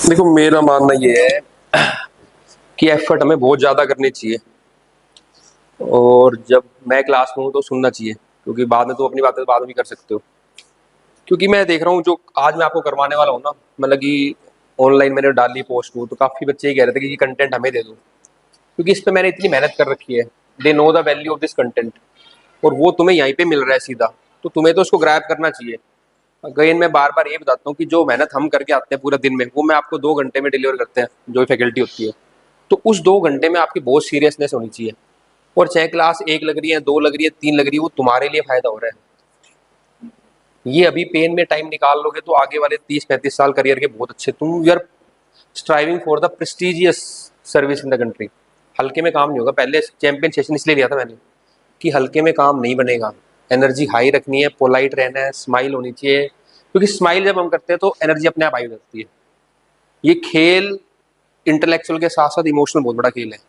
देखो, मेरा मानना ये है कि एफर्ट हमें बहुत ज़्यादा करनी चाहिए। और जब मैं क्लास में हूँ तो सुनना चाहिए, क्योंकि बाद में तो अपनी बातें बाद में भी कर सकते हो। क्योंकि मैं देख रहा हूँ जो आज मैं आपको करवाने वाला हूँ ना, मतलब कि ऑनलाइन मैंने डाली पोस्ट वो, तो काफ़ी बच्चे ये कह रहे थे कि ये कंटेंट हमें दे दो, क्योंकि इस पे मैंने इतनी मेहनत कर रखी है। They know the value of this content, और वो तुम्हें यहीं पे मिल रहा है सीधा, तो तुम्हें तो उसको ग्रैब करना चाहिए। अगेन मैं बार बार ये बताता हूँ कि जो मेहनत हम करके आते हैं पूरा दिन में, वो मैं आपको 2 घंटे में डिलीवर करते हैं जो फैकल्टी होती है। तो उस 2 घंटे में आपकी बहुत सीरियसनेस होनी चाहिए। और चाहे क्लास एक लग रही है, दो लग रही है, तीन लग रही है, वो तुम्हारे लिए फायदा हो रहा है। ये अभी पेन में टाइम निकाल लोगे तो आगे वाले 30-35 साल करियर के बहुत अच्छे, तुम you are striving for the prestigious service in the country. हल्के में काम नहीं होगा। पहले चैंपियन सेशन इसलिए लिया था मैंने कि हल्के में काम नहीं बनेगा। एनर्जी हाई रखनी है, पोलाइट रहना है, स्माइल होनी चाहिए, क्योंकि स्माइल जब हम करते हैं तो एनर्जी अपने आप आई हो जाती है। ये खेल इंटेलेक्चुअल के साथ साथ इमोशनल बहुत बड़ा खेल है।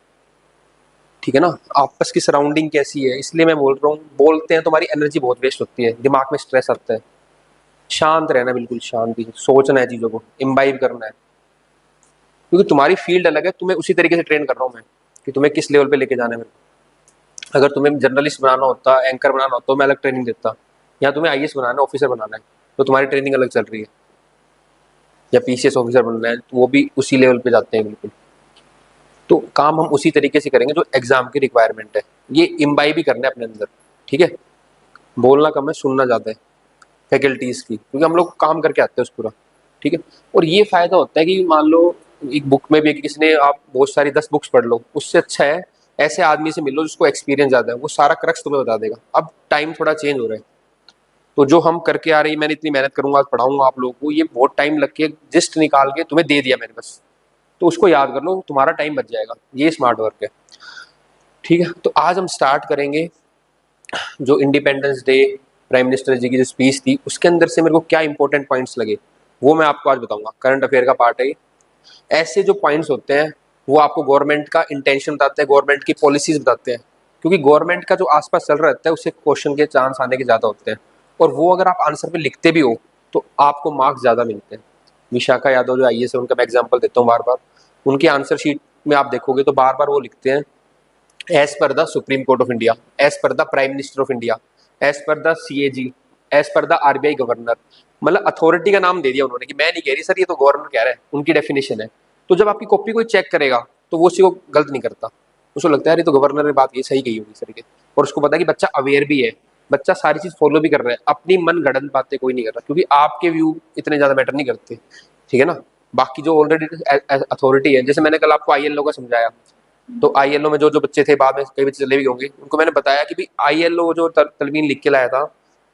ठीक है ना। आपस की सराउंडिंग कैसी है, इसलिए मैं बोल रहा हूँ। बोलते हैं तुम्हारी एनर्जी बहुत वेस्ट होती है, दिमाग में स्ट्रेस आता है। शांत रहना, बिल्कुल शांति, सोचना है, चीजों को इम्बाइब करना है, क्योंकि तुम्हारी फील्ड अलग है। तुम्हें उसी तरीके से ट्रेन कर रहा हूँ मैं कि तुम्हें किस लेवल पे लेके जाना है मेरे को। अगर तुम्हें जर्नलिस्ट बनाना होता, एंकर बनाना होता, तो मैं अलग ट्रेनिंग देता। या तुम्हें आईएएस बनाना है, ऑफिसर बनाना है, तो तुम्हारी ट्रेनिंग अलग चल रही है। या पीसीएस ऑफिसर बनना है, तो वो भी उसी लेवल पे जाते हैं बिल्कुल। तो काम हम उसी तरीके से करेंगे जो एग्जाम की रिक्वायरमेंट है। ये इम्बाइब भी करना है अपने अंदर। ठीक है। बोलना कम है, सुनना ज्यादा है फैकल्टीज की, क्योंकि हम लोग काम करके आते हैं उस पूरा। ठीक है। और ये फायदा होता है कि मान लो एक बुक में भी किसी ने, आप बहुत सारी 10 बुक्स पढ़ लो, उससे अच्छा है ऐसे आदमी से मिलो जिसको एक्सपीरियंस ज्यादा है, वो सारा क्रक्स तुम्हें बता देगा। अब टाइम थोड़ा चेंज हो रहा है, तो जो हम करके आ रही है, मैंने इतनी मेहनत करूंगा, आज पढ़ाऊंगा आप लोगों को, ये बहुत टाइम लग के जस्ट निकाल के तुम्हें दे दिया मैंने बस। तो उसको याद कर लो, तुम्हारा टाइम बच जाएगा। ये स्मार्ट वर्क है। ठीक है। तो आज हम स्टार्ट करेंगे जो इंडिपेंडेंस डे प्राइम मिनिस्टर जी की जो स्पीच थी, उसके अंदर से मेरे को क्या इंपॉर्टेंट पॉइंट्स लगे, वो मैं आपको आज बताऊंगा। करंट अफेयर का पार्ट है ये। ऐसे जो पॉइंट्स होते हैं, वो आपको गवर्नमेंट का इंटेंशन बताते हैं, गवर्नमेंट की पॉलिसीज बताते हैं। क्योंकि गवर्नमेंट का जो आसपास चल रहा रहता है, उससे क्वेश्चन के चांस आने के ज्यादा होते हैं। और वो अगर आप आंसर पे लिखते भी हो तो आपको मार्क्स ज्यादा मिलते हैं। विशाखा यादव जो आईएएस है, उनका मैं एग्जाम्पल देता हूँ बार बार। उनकी आंसर शीट में आप देखोगे तो बार बार वो लिखते हैं, as per the supreme court of India, as per the prime minister of India, as per the CAG, as per the RBI governor. मतलब अथॉरिटी का नाम दे दिया उन्होंने, कि मैं नहीं कह रही सर, ये तो गवर्नर कह रहा है, उनकी डेफिनेशन है। तो जब आपकी कॉपी कोई चेक करेगा तो वो उसी को गलत नहीं करता। उसको लगता है यार, ये तो गवर्नर ने बात ये सही कही होगी सर के। और उसको पता है कि बच्चा अवेयर भी है, बच्चा सारी चीज फॉलो भी कर रहा है, अपनी मन गढ़ंत बातें कोई नहीं कर रहा, क्योंकि आपके व्यू इतने ज्यादा मैटर नहीं करते। ठीक है ना। बाकी जो ऑलरेडी अथॉरिटी है, जैसे मैंने कल आपको आईएलओ का समझाया, तो आईएलओ में जो जो बच्चे थे, बाद में कई बच्चे चले भी होंगे, उनको मैंने बताया कि भाई आईएलओ जो तलवीन लिख के लाया था,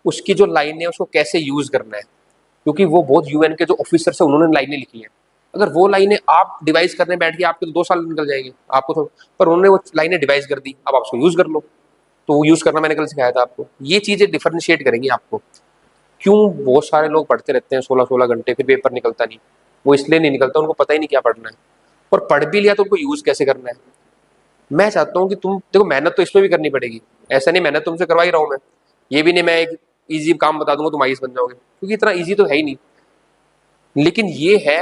उसकी जो लाइन है उसको कैसे यूज करना है। क्योंकि वो बहुत यूएन के जो ऑफिसर्स है, उन्होंने लाइनें लिखी हैं। अगर वो लाइनें आप डिवाइस करने बैठ के, आपके तो 2 साल निकल जाएंगे आपको तो। पर उन्होंने वो लाइनें डिवाइस कर दी, अब आप उसको यूज कर लो। तो वो यूज करना मैंने कल सिखाया था आपको। ये चीजें डिफरेंशिएट करेंगी आपको। क्यों बहुत सारे लोग पढ़ते रहते हैं 16-16 घंटे, फिर पेपर निकलता नहीं। वो इसलिए नहीं निकलता, उनको पता ही नहीं क्या पढ़ना है। और पढ़ भी लिया तो उनको यूज कैसे करना है। मैं चाहता हूँ कि तुम देखो, मेहनत तो इसमें भी करनी पड़ेगी। ऐसा नहीं मेहनत तुमसे करवा ही रहा हूँ मैं। ये भी नहीं मैं एक इजी काम बता दूंगा तुम आईएएस बन जाओगे, क्योंकि इतना इजी तो है ही नहीं। लेकिन ये है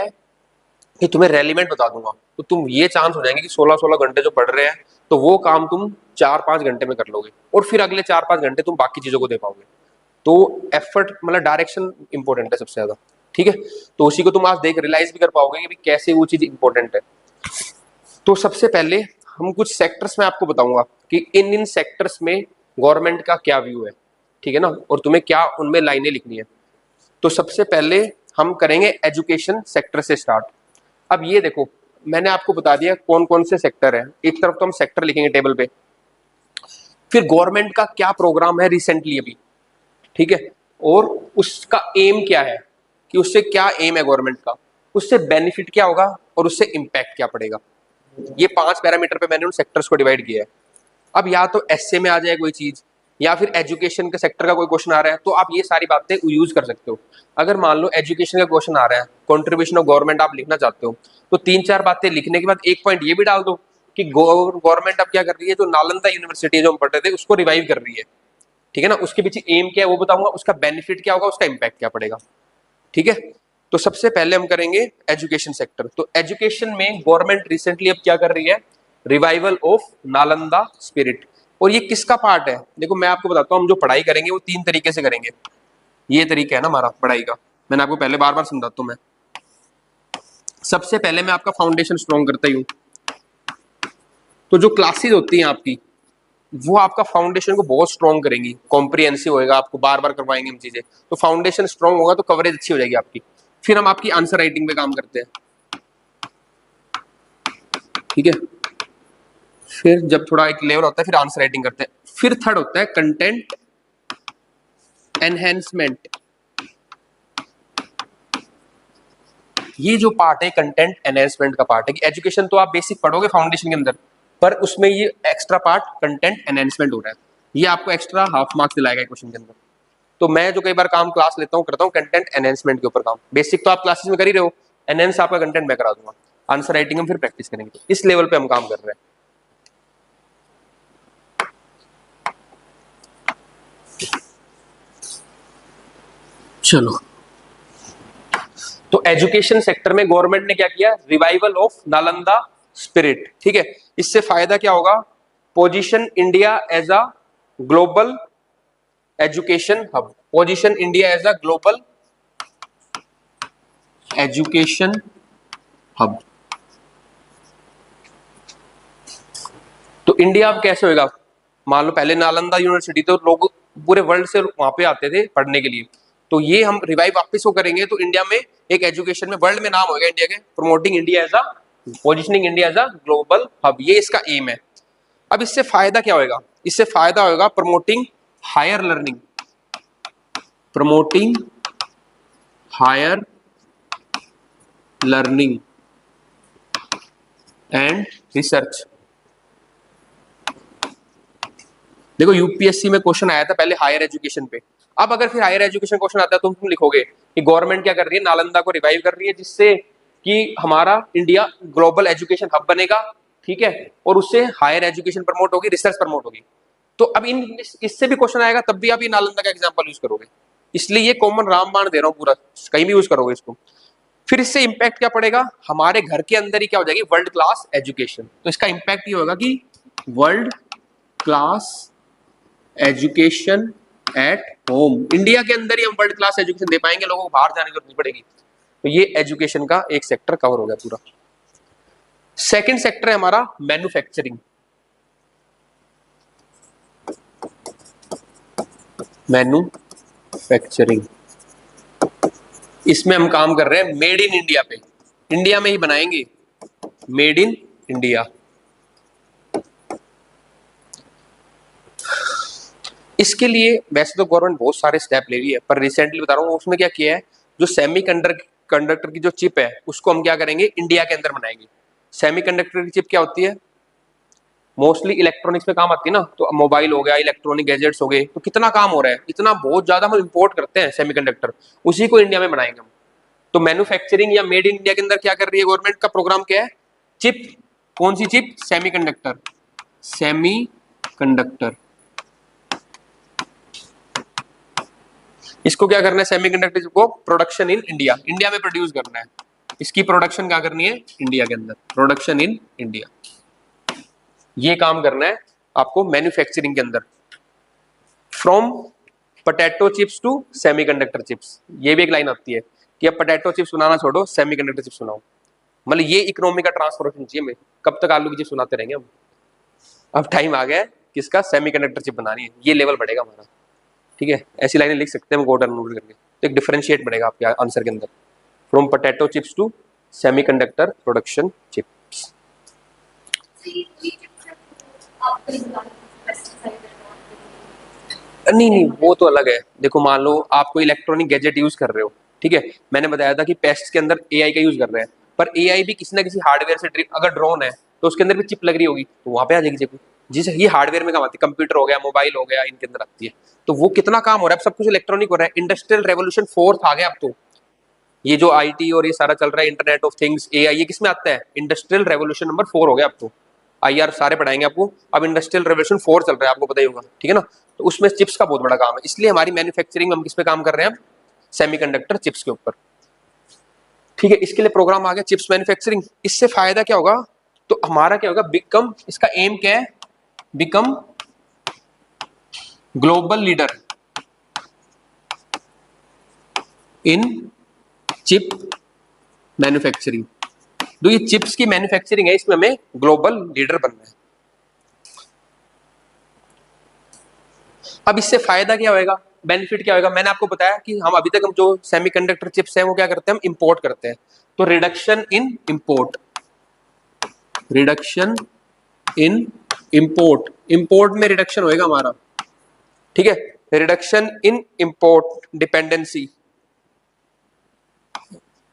कि तुम्हें रेलिवेंट बता दूंगा, तो तुम ये चांस हो जाएंगे कि 16-16 घंटे जो पढ़ रहे हैं, तो वो काम तुम 4-5 घंटे में कर लोगे, और फिर अगले 4-5 घंटे तुम बाकी चीजों को दे पाओगे। तो एफर्ट मतलब डायरेक्शन इंपॉर्टेंट है सबसे ज्यादा। ठीक है। तो उसी को तुम आज देख रियलाइज भी कर पाओगे कि भाई कैसे वो चीज इंपॉर्टेंट है। तो सबसे पहले हम कुछ सेक्टर्स में आपको बताऊंगा कि इन इन सेक्टर्स में गवर्नमेंट का क्या व्यू है। ठीक है ना। और तुम्हें क्या उनमें लाइनें लिखनी है। तो सबसे पहले हम करेंगे एजुकेशन सेक्टर से स्टार्ट। अब ये देखो, मैंने आपको बता दिया कौन कौन से सेक्टर है। एक तरफ तो हम सेक्टर लिखेंगे टेबल पे, फिर गवर्नमेंट का क्या प्रोग्राम है रिसेंटली अभी। ठीक है। और उसका एम क्या है, कि उससे क्या एम है गवर्नमेंट का, उससे बेनिफिट क्या होगा, और उससे इंपैक्ट क्या पड़ेगा। ये 5 पैरामीटर पे मैंने उन सेक्टर्स को डिवाइड किया है। अब या तो एसए में आ जाए कोई चीज, या फिर एजुकेशन के सेक्टर का कोई क्वेश्चन आ रहा है, तो आप ये सारी बातें यूज कर सकते हो। अगर मान लो एजुकेशन का क्वेश्चन आ रहा है, कंट्रीब्यूशन ऑफ गवर्नमेंट आप लिखना चाहते हो, तो 3-4 बातें लिखने के बाद एक पॉइंट ये भी डाल दो कि गवर्नमेंट अब क्या कर रही है, जो नालंदा यूनिवर्सिटी जो हम पढ़ रहे थे उसको रिवाइव कर रही है। ठीक है ना। उसके पीछे एम क्या है वो बताऊंगा, उसका बेनिफिट क्या होगा, उसका इंपैक्ट क्या पड़ेगा। ठीक है। तो सबसे पहले हम करेंगे एजुकेशन सेक्टर। तो एजुकेशन में गवर्नमेंट रिसेंटली अब क्या कर रही है, रिवाइवल ऑफ नालंदा स्पिरिट। और ये किसका पार्ट है, देखो मैं आपको बताता हूँ, हम जो पढ़ाई करेंगे वो 3 तरीके से करेंगे। ये तरीका है ना हमारा पढ़ाई का, मैंने आपको पहले बार बार समझाता हूँ मैं। सबसे पहले मैं आपका फाउंडेशन स्ट्रॉन्ग करता ही हूँ। तो जो क्लासेस होती हैं आपकी, वो आपका फाउंडेशन को बहुत स्ट्रॉन्ग करेंगी, कॉम्प्रिहेंसिव होएगा, आपको बार बार करवाएंगे हम चीजें। तो फाउंडेशन स्ट्रॉन्ग होगा तो कवरेज अच्छी हो जाएगी आपकी। फिर हम आपकी आंसर राइटिंग पे काम करते हैं, ठीक है। फिर जब थोड़ा एक लेवल होता है फिर आंसर राइटिंग करते हैं। फिर थर्ड होता है कंटेंट एनहेंसमेंट। ये जो पार्ट है कंटेंट एनहेंसमेंट का पार्ट है कि एजुकेशन तो आप बेसिक पढ़ोगे फाउंडेशन के अंदर, पर उसमें ये एक्स्ट्रा पार्ट कंटेंट एनहेंसमेंट हो रहा है। ये आपको एक्स्ट्रा हाफ मार्क्स दिलाएगा क्वेश्चन के अंदर। तो मैं जो कई बार काम क्लास लेता हूँ करता हूँ कंटेंट एनहेंसमेंट के ऊपर काम। बेसिक तो आप क्लासेस में कर ही रहे हो, एनहेंस आपका कंटेंट मैं करा दूंगा। आंसर राइटिंग हम फिर प्रैक्टिस करेंगे। तो इस लेवल पे हम काम कर रहे हैं। चलो, तो एजुकेशन सेक्टर में गवर्नमेंट ने क्या किया, रिवाइवल ऑफ नालंदा स्पिरिट, ठीक है। इससे फायदा क्या होगा, position India as a global education hub. Position India as a global education hub. तो इंडिया अब कैसे होगा, मान लो पहले नालंदा यूनिवर्सिटी तो लोग पूरे वर्ल्ड से वहां पे आते थे पढ़ने के लिए। तो ये हम रिवाइव वापस को करेंगे तो इंडिया में एक एजुकेशन में वर्ल्ड में नाम होगा इंडिया के, promoting India as a positioning India as a global hub. ये इसका एम है। अब इससे फायदा क्या होगा, इससे फायदा होगा promoting higher learning, promoting higher learning and research. देखो यूपीएससी में क्वेश्चन आया था पहले हायर एजुकेशन पे। अब अगर फिर हायर एजुकेशन क्वेश्चन आता है तो तुम लिखोगे कि गवर्नमेंट क्या कर रही है, नालंदा को रिवाइव कर रही है जिससे कि हमारा इंडिया ग्लोबल एजुकेशन हब बनेगा, ठीक है। और उससे हायर एजुकेशन प्रमोट होगी, रिसर्च प्रमोट होगी। तो अब इससे भी क्वेश्चन आएगा तब भी आप ये नालंदा का एग्जाम्पल यूज करोगे। इसलिए ये कॉमन रामबाण दे रहा हूँ पूरा, कहीं भी यूज करोगे इसको। फिर इससे इंपैक्ट क्या पड़ेगा, हमारे घर के अंदर ही क्या हो जाएगी, वर्ल्ड क्लास एजुकेशन। तो इसका इंपैक्ट ये होगा कि world class education at home. India के अंदर ही हम वर्ल्ड क्लास एजुकेशन दे पाएंगे, लोगों को बाहर जाने की जरूरत नहीं पड़ेगी। तो ये एजुकेशन का एक सेक्टर कवर हो गया पूरा। सेकंड सेक्टर है हमारा मैन्युफैक्चरिंग। मैन्युफैक्चरिंग, इसमें हम काम कर रहे हैं मेड इन इंडिया पे, इंडिया में ही बनाएंगे, मेड इन इंडिया। इसके लिए वैसे तो गवर्नमेंट बहुत सारे स्टेप ले रही है, पर रिसेंटली बता रहा हूँ उसमें क्या किया है, जो सेमीकंडक्टर की जो चिप है उसको हम क्या करेंगे, इंडिया के अंदर बनाएंगे। सेमीकंडक्टर की चिप क्या होती है, मोस्टली इलेक्ट्रॉनिक्स में काम आती है ना। तो मोबाइल हो गया, इलेक्ट्रॉनिक गैजेट्स हो गए, तो कितना काम हो रहा है, इतना बहुत ज्यादा हम इंपोर्ट करते हैं सेमीकंडक्टर, उसी को इंडिया में बनाएंगे हम। तो मैन्युफैक्चरिंग या मेड इन इंडिया के अंदर क्या कर रही है गवर्नमेंट का प्रोग्राम क्या है, चिप। कौन सी चिप, सेमीकंडक्टर। सेमीकंडक्टर, इसको क्या करना है, सेमीकंडक्टर को प्रोडक्शन इन इंडिया, इंडिया में प्रोड्यूस करना है। इसकी प्रोडक्शन क्या करनी है, इंडिया के अंदर, प्रोडक्शन इन इंडिया। ये काम करना है आपको मैन्युफैक्चरिंग के अंदर। From potato chips to semiconductor chips, ये भी एक लाइन आती है कि अब पोटैटो चिप्स बनाना छोड़ो, सेमीकंडक्टर चिप्स बनाओ। मतलब ये इकोनॉमी का ट्रांसफॉर्मेशन चाहिए हमें। कब तक आलू की चिप्स बनाते रहेंगे हम, अब टाइम आ गया है किसका, सेमीकंडक्टर चिप बनानी है, ये लेवल बढ़ेगा हमारा, ठीक है। ऐसी लाइनें लिख सकते हैं हम कोड नोट करके, तो एक डिफरेंशिएट बढ़ेगा आपके आंसर के अंदर, from potato chips to semiconductor production chips. नहीं नहीं, वो तो अलग है। देखो मान लो आप कोई इलेक्ट्रॉनिक गैजेट यूज कर रहे हो, ठीक है। मैंने बताया था कि पेस्ट के अंदर एआई का यूज कर रहे हैं, पर एआई भी किसी ना किसी हार्डवेयर से अगर ड्रोन है तो उसके अंदर भी चिप लग रही होगी, तो वहां पे आ जाएगी चिप। जिसे ये हार्डवेयर में काम आती है, कंप्यूटर हो गया, मोबाइल हो गया, इनके अंदर आती है। तो वो कितना काम हो रहा है, अब सब कुछ इलेक्ट्रॉनिक हो रहा है। इंडस्ट्रियल रेवोल्यूशन 4 आ गया अब तो। ये जो आईटी और ये सारा चल रहा है, इंटरनेट ऑफ थिंग्स, एआई, ये किसमें आता है, इंडस्ट्रियल रेवोल्यूशन नंबर 4 हो गया अब तो। आईआर सारे पढ़ाएंगे आपको। अब इंडस्ट्रियल रेवोल्यूशन 4 चल रहा है, आपको पता ही होगा, ठीक है ना। तो उसमें चिप्स का बहुत बड़ा काम है, इसलिए हमारी मैन्युफैक्चरिंग हम किस पे काम कर रहे हैं, सेमीकंडक्टर चिप्स के ऊपर। ठीक है, इसके लिए प्रोग्राम आ गया चिप्स मैन्युफैक्चरिंग। इससे फायदा क्या होगा, तो हमारा क्या होगा, बिकम, इसका एम क्या है, become global leader in chip manufacturing. तो ये चिप्स की मैन्युफैक्चरिंग है, इसमें हमें ग्लोबल लीडर बनना है। अब इससे फायदा क्या होएगा, बेनिफिट क्या होएगा, मैंने आपको बताया कि हम अभी तक हम जो सेमीकंडक्टर चिप्स हैं वो क्या करते हैं, हम इंपोर्ट करते हैं। तो reduction in import, reduction in import, import में रिडक्शन होएगा हमारा, ठीक है। Reduction in import dependency,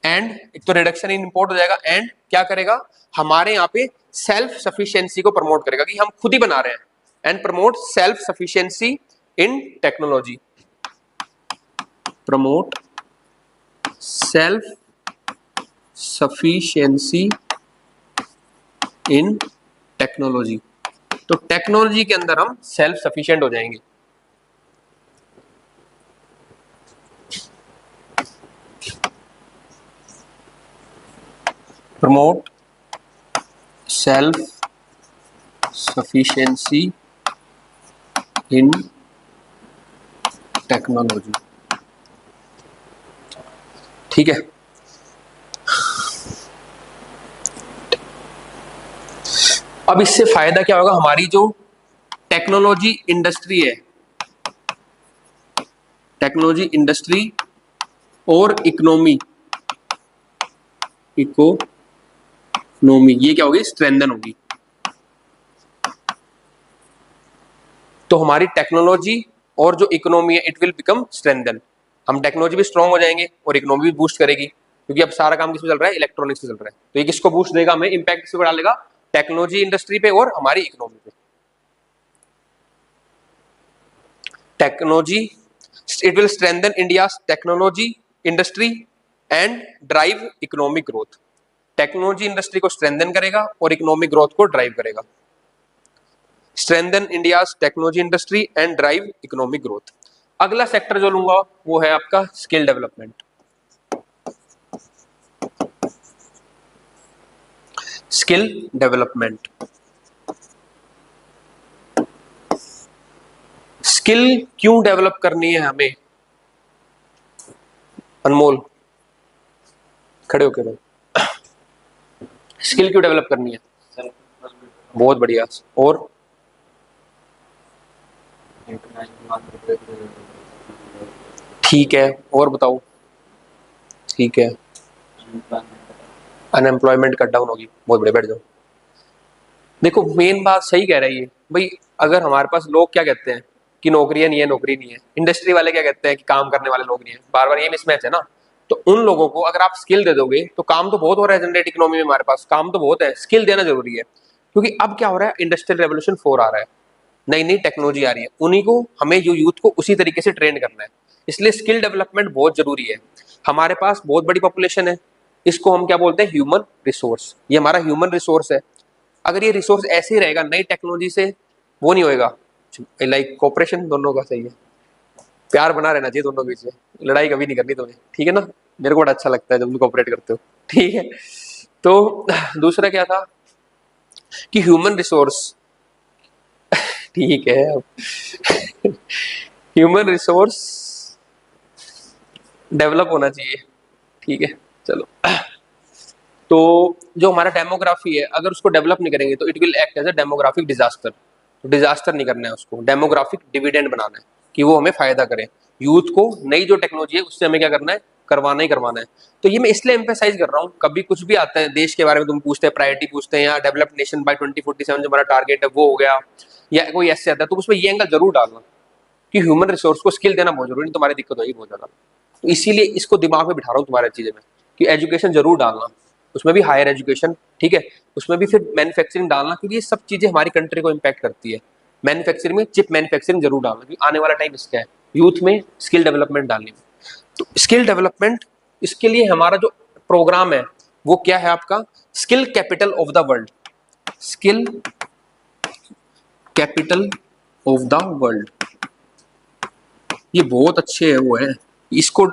and एक तो रिडक्शन इन इंपोर्ट हो जाएगा, एंड क्या करेगा, हमारे यहाँ पे सेल्फ सफिशिएंसी को प्रमोट करेगा कि हम खुद ही बना रहे हैं, and promote self sufficiency in technology, promote self sufficiency in technology. तो टेक्नोलॉजी के अंदर हम सेल्फ सफिशिएंट हो जाएंगे। प्रमोट सेल्फ सफिशिएंसी इन टेक्नोलॉजी, ठीक है। अब इससे फायदा क्या होगा, हमारी जो टेक्नोलॉजी इंडस्ट्री है, टेक्नोलॉजी इंडस्ट्री और इकोनॉमी, इकोनॉमी ये क्या होगी, स्ट्रेंथन होगी। तो हमारी टेक्नोलॉजी और जो इकोनॉमी है इट विल बिकम स्ट्रेंथन। हम टेक्नोलॉजी भी स्ट्रांग हो जाएंगे और इकोनॉमी भी बूस्ट करेगी, क्योंकि अब सारा काम किसमें चल रहा है, इलेक्ट्रॉनिक्स से चल रहा है। तो ये किसको बूस्ट देगा, हमें इंपैक्ट किसको डालेगा, टेक्नोलॉजी इंडस्ट्री पे और हमारी इकोनॉमी पे। Technology, it will strengthen India technology industry and drive economic growth. Technology industry को स्ट्रेंथन करेगा और इकोनॉमिक ग्रोथ को ड्राइव करेगा। Strengthen India's technology industry and drive economic growth. अगला सेक्टर जो लूंगा वो है आपका skill development. Skill development, skill क्यों डेवलप करनी है हमें, अनमोल खड़े होकर रहो। स्किल क्यों डेवलप करनी है, बहुत बढ़िया। और ठीक है, और बताओ, ठीक है, अनएम्प्लॉयमेंट कट डाउन होगी, बहुत बढ़िया, बैठ जाओ। देखो मेन बात सही कह रही है भाई, अगर हमारे पास लोग क्या कहते हैं कि नौकरियां नहीं है, नौकरी नहीं है, इंडस्ट्री वाले क्या कहते हैं कि काम करने वाले लोग नहीं है, बार बार ये मिसमैच है ना। तो उन लोगों को अगर आप स्किल दे दोगे तो काम तो बहुत हो रहा है, जनरेट इकोनॉमी में हमारे पास काम तो बहुत है, स्किल देना जरूरी है। क्योंकि अब क्या हो रहा है, इंडस्ट्रियल रेवोल्यूशन 4 आ रहा है, नई नई टेक्नोलॉजी आ रही है, उन्हीं को हमें जो यूथ को उसी तरीके से ट्रेन करना है। इसलिए स्किल डेवलपमेंट बहुत जरूरी है। हमारे पास बहुत बड़ी पॉपुलेशन है, इसको हम क्या बोलते हैं, ह्यूमन रिसोर्स। ये हमारा ह्यूमन रिसोर्स है। अगर ये रिसोर्स ऐसे ही रहेगा, नई टेक्नोलॉजी से वो नहीं होएगा, लाइक कोऑपरेशन दोनों का सही है, प्यार बना रहना चाहिए दोनों के बीच में, लड़ाई कभी नहीं करनी तुम्हें, ठीक है ना। मेरे को बड़ा अच्छा लगता है जब तुम कोऑपरेट करते हो, ठीक है। तो दूसरा क्या था कि ह्यूमन रिसोर्स, ठीक है, ह्यूमन रिसोर्स डेवलप होना चाहिए, ठीक है। चलो, तो जो हमारा डेमोग्राफी है अगर उसको डेवलप नहीं करेंगे तो it will act as a demographic disaster. तो डिजास्टर नहीं करना है उसको, डेमोग्राफिक डिविडेंड बनाना है कि वो हमें फायदा करे। यूथ को नई जो टेक्नोलॉजी है उससे हमें क्या करना है, करवाना ही करवाना है। तो ये मैं इसलिए एम्फेसाइज कर रहा हूँ, कभी कुछ भी आता है देश के बारे में तुम पूछते हैं, प्रायोरिटी पूछते हैं, या डेवलप्ड नेशन बाय 2047 जो हमारा टारगेट है वो हो गया, या कोई ऐसे आता है, तो उसमें ये एंगल जरूर डालना कि ह्यूमन रिसोर्स को स्किल देना बहुत जरूरी है, तुम्हारी दिक्कत होगी बहुत ज्यादा। तो इसीलिए इसको दिमाग में बिठा रहा हूँ तुम्हारे चीजें में कि एजुकेशन जरूर डालना, उसमें भी हायर एजुकेशन, ठीक है, उसमें भी फिर मैन्युफैक्चरिंग डालना, क्योंकि ये सब चीजें हमारी कंट्री को इम्पैक्ट करती है। मैन्युफैक्चरिंग में चिप मैन्युफैक्चरिंग जरूर डालना, क्योंकि आने वाला टाइम इसका है, यूथ में स्किल डेवलपमेंट डालनी में। तो स्किल डेवलपमेंट, इसके लिए हमारा जो प्रोग्राम है वो क्या है आपका, skill capital of the world. Skill capital of the world, ये बहुत अच्छे है वो है। इसको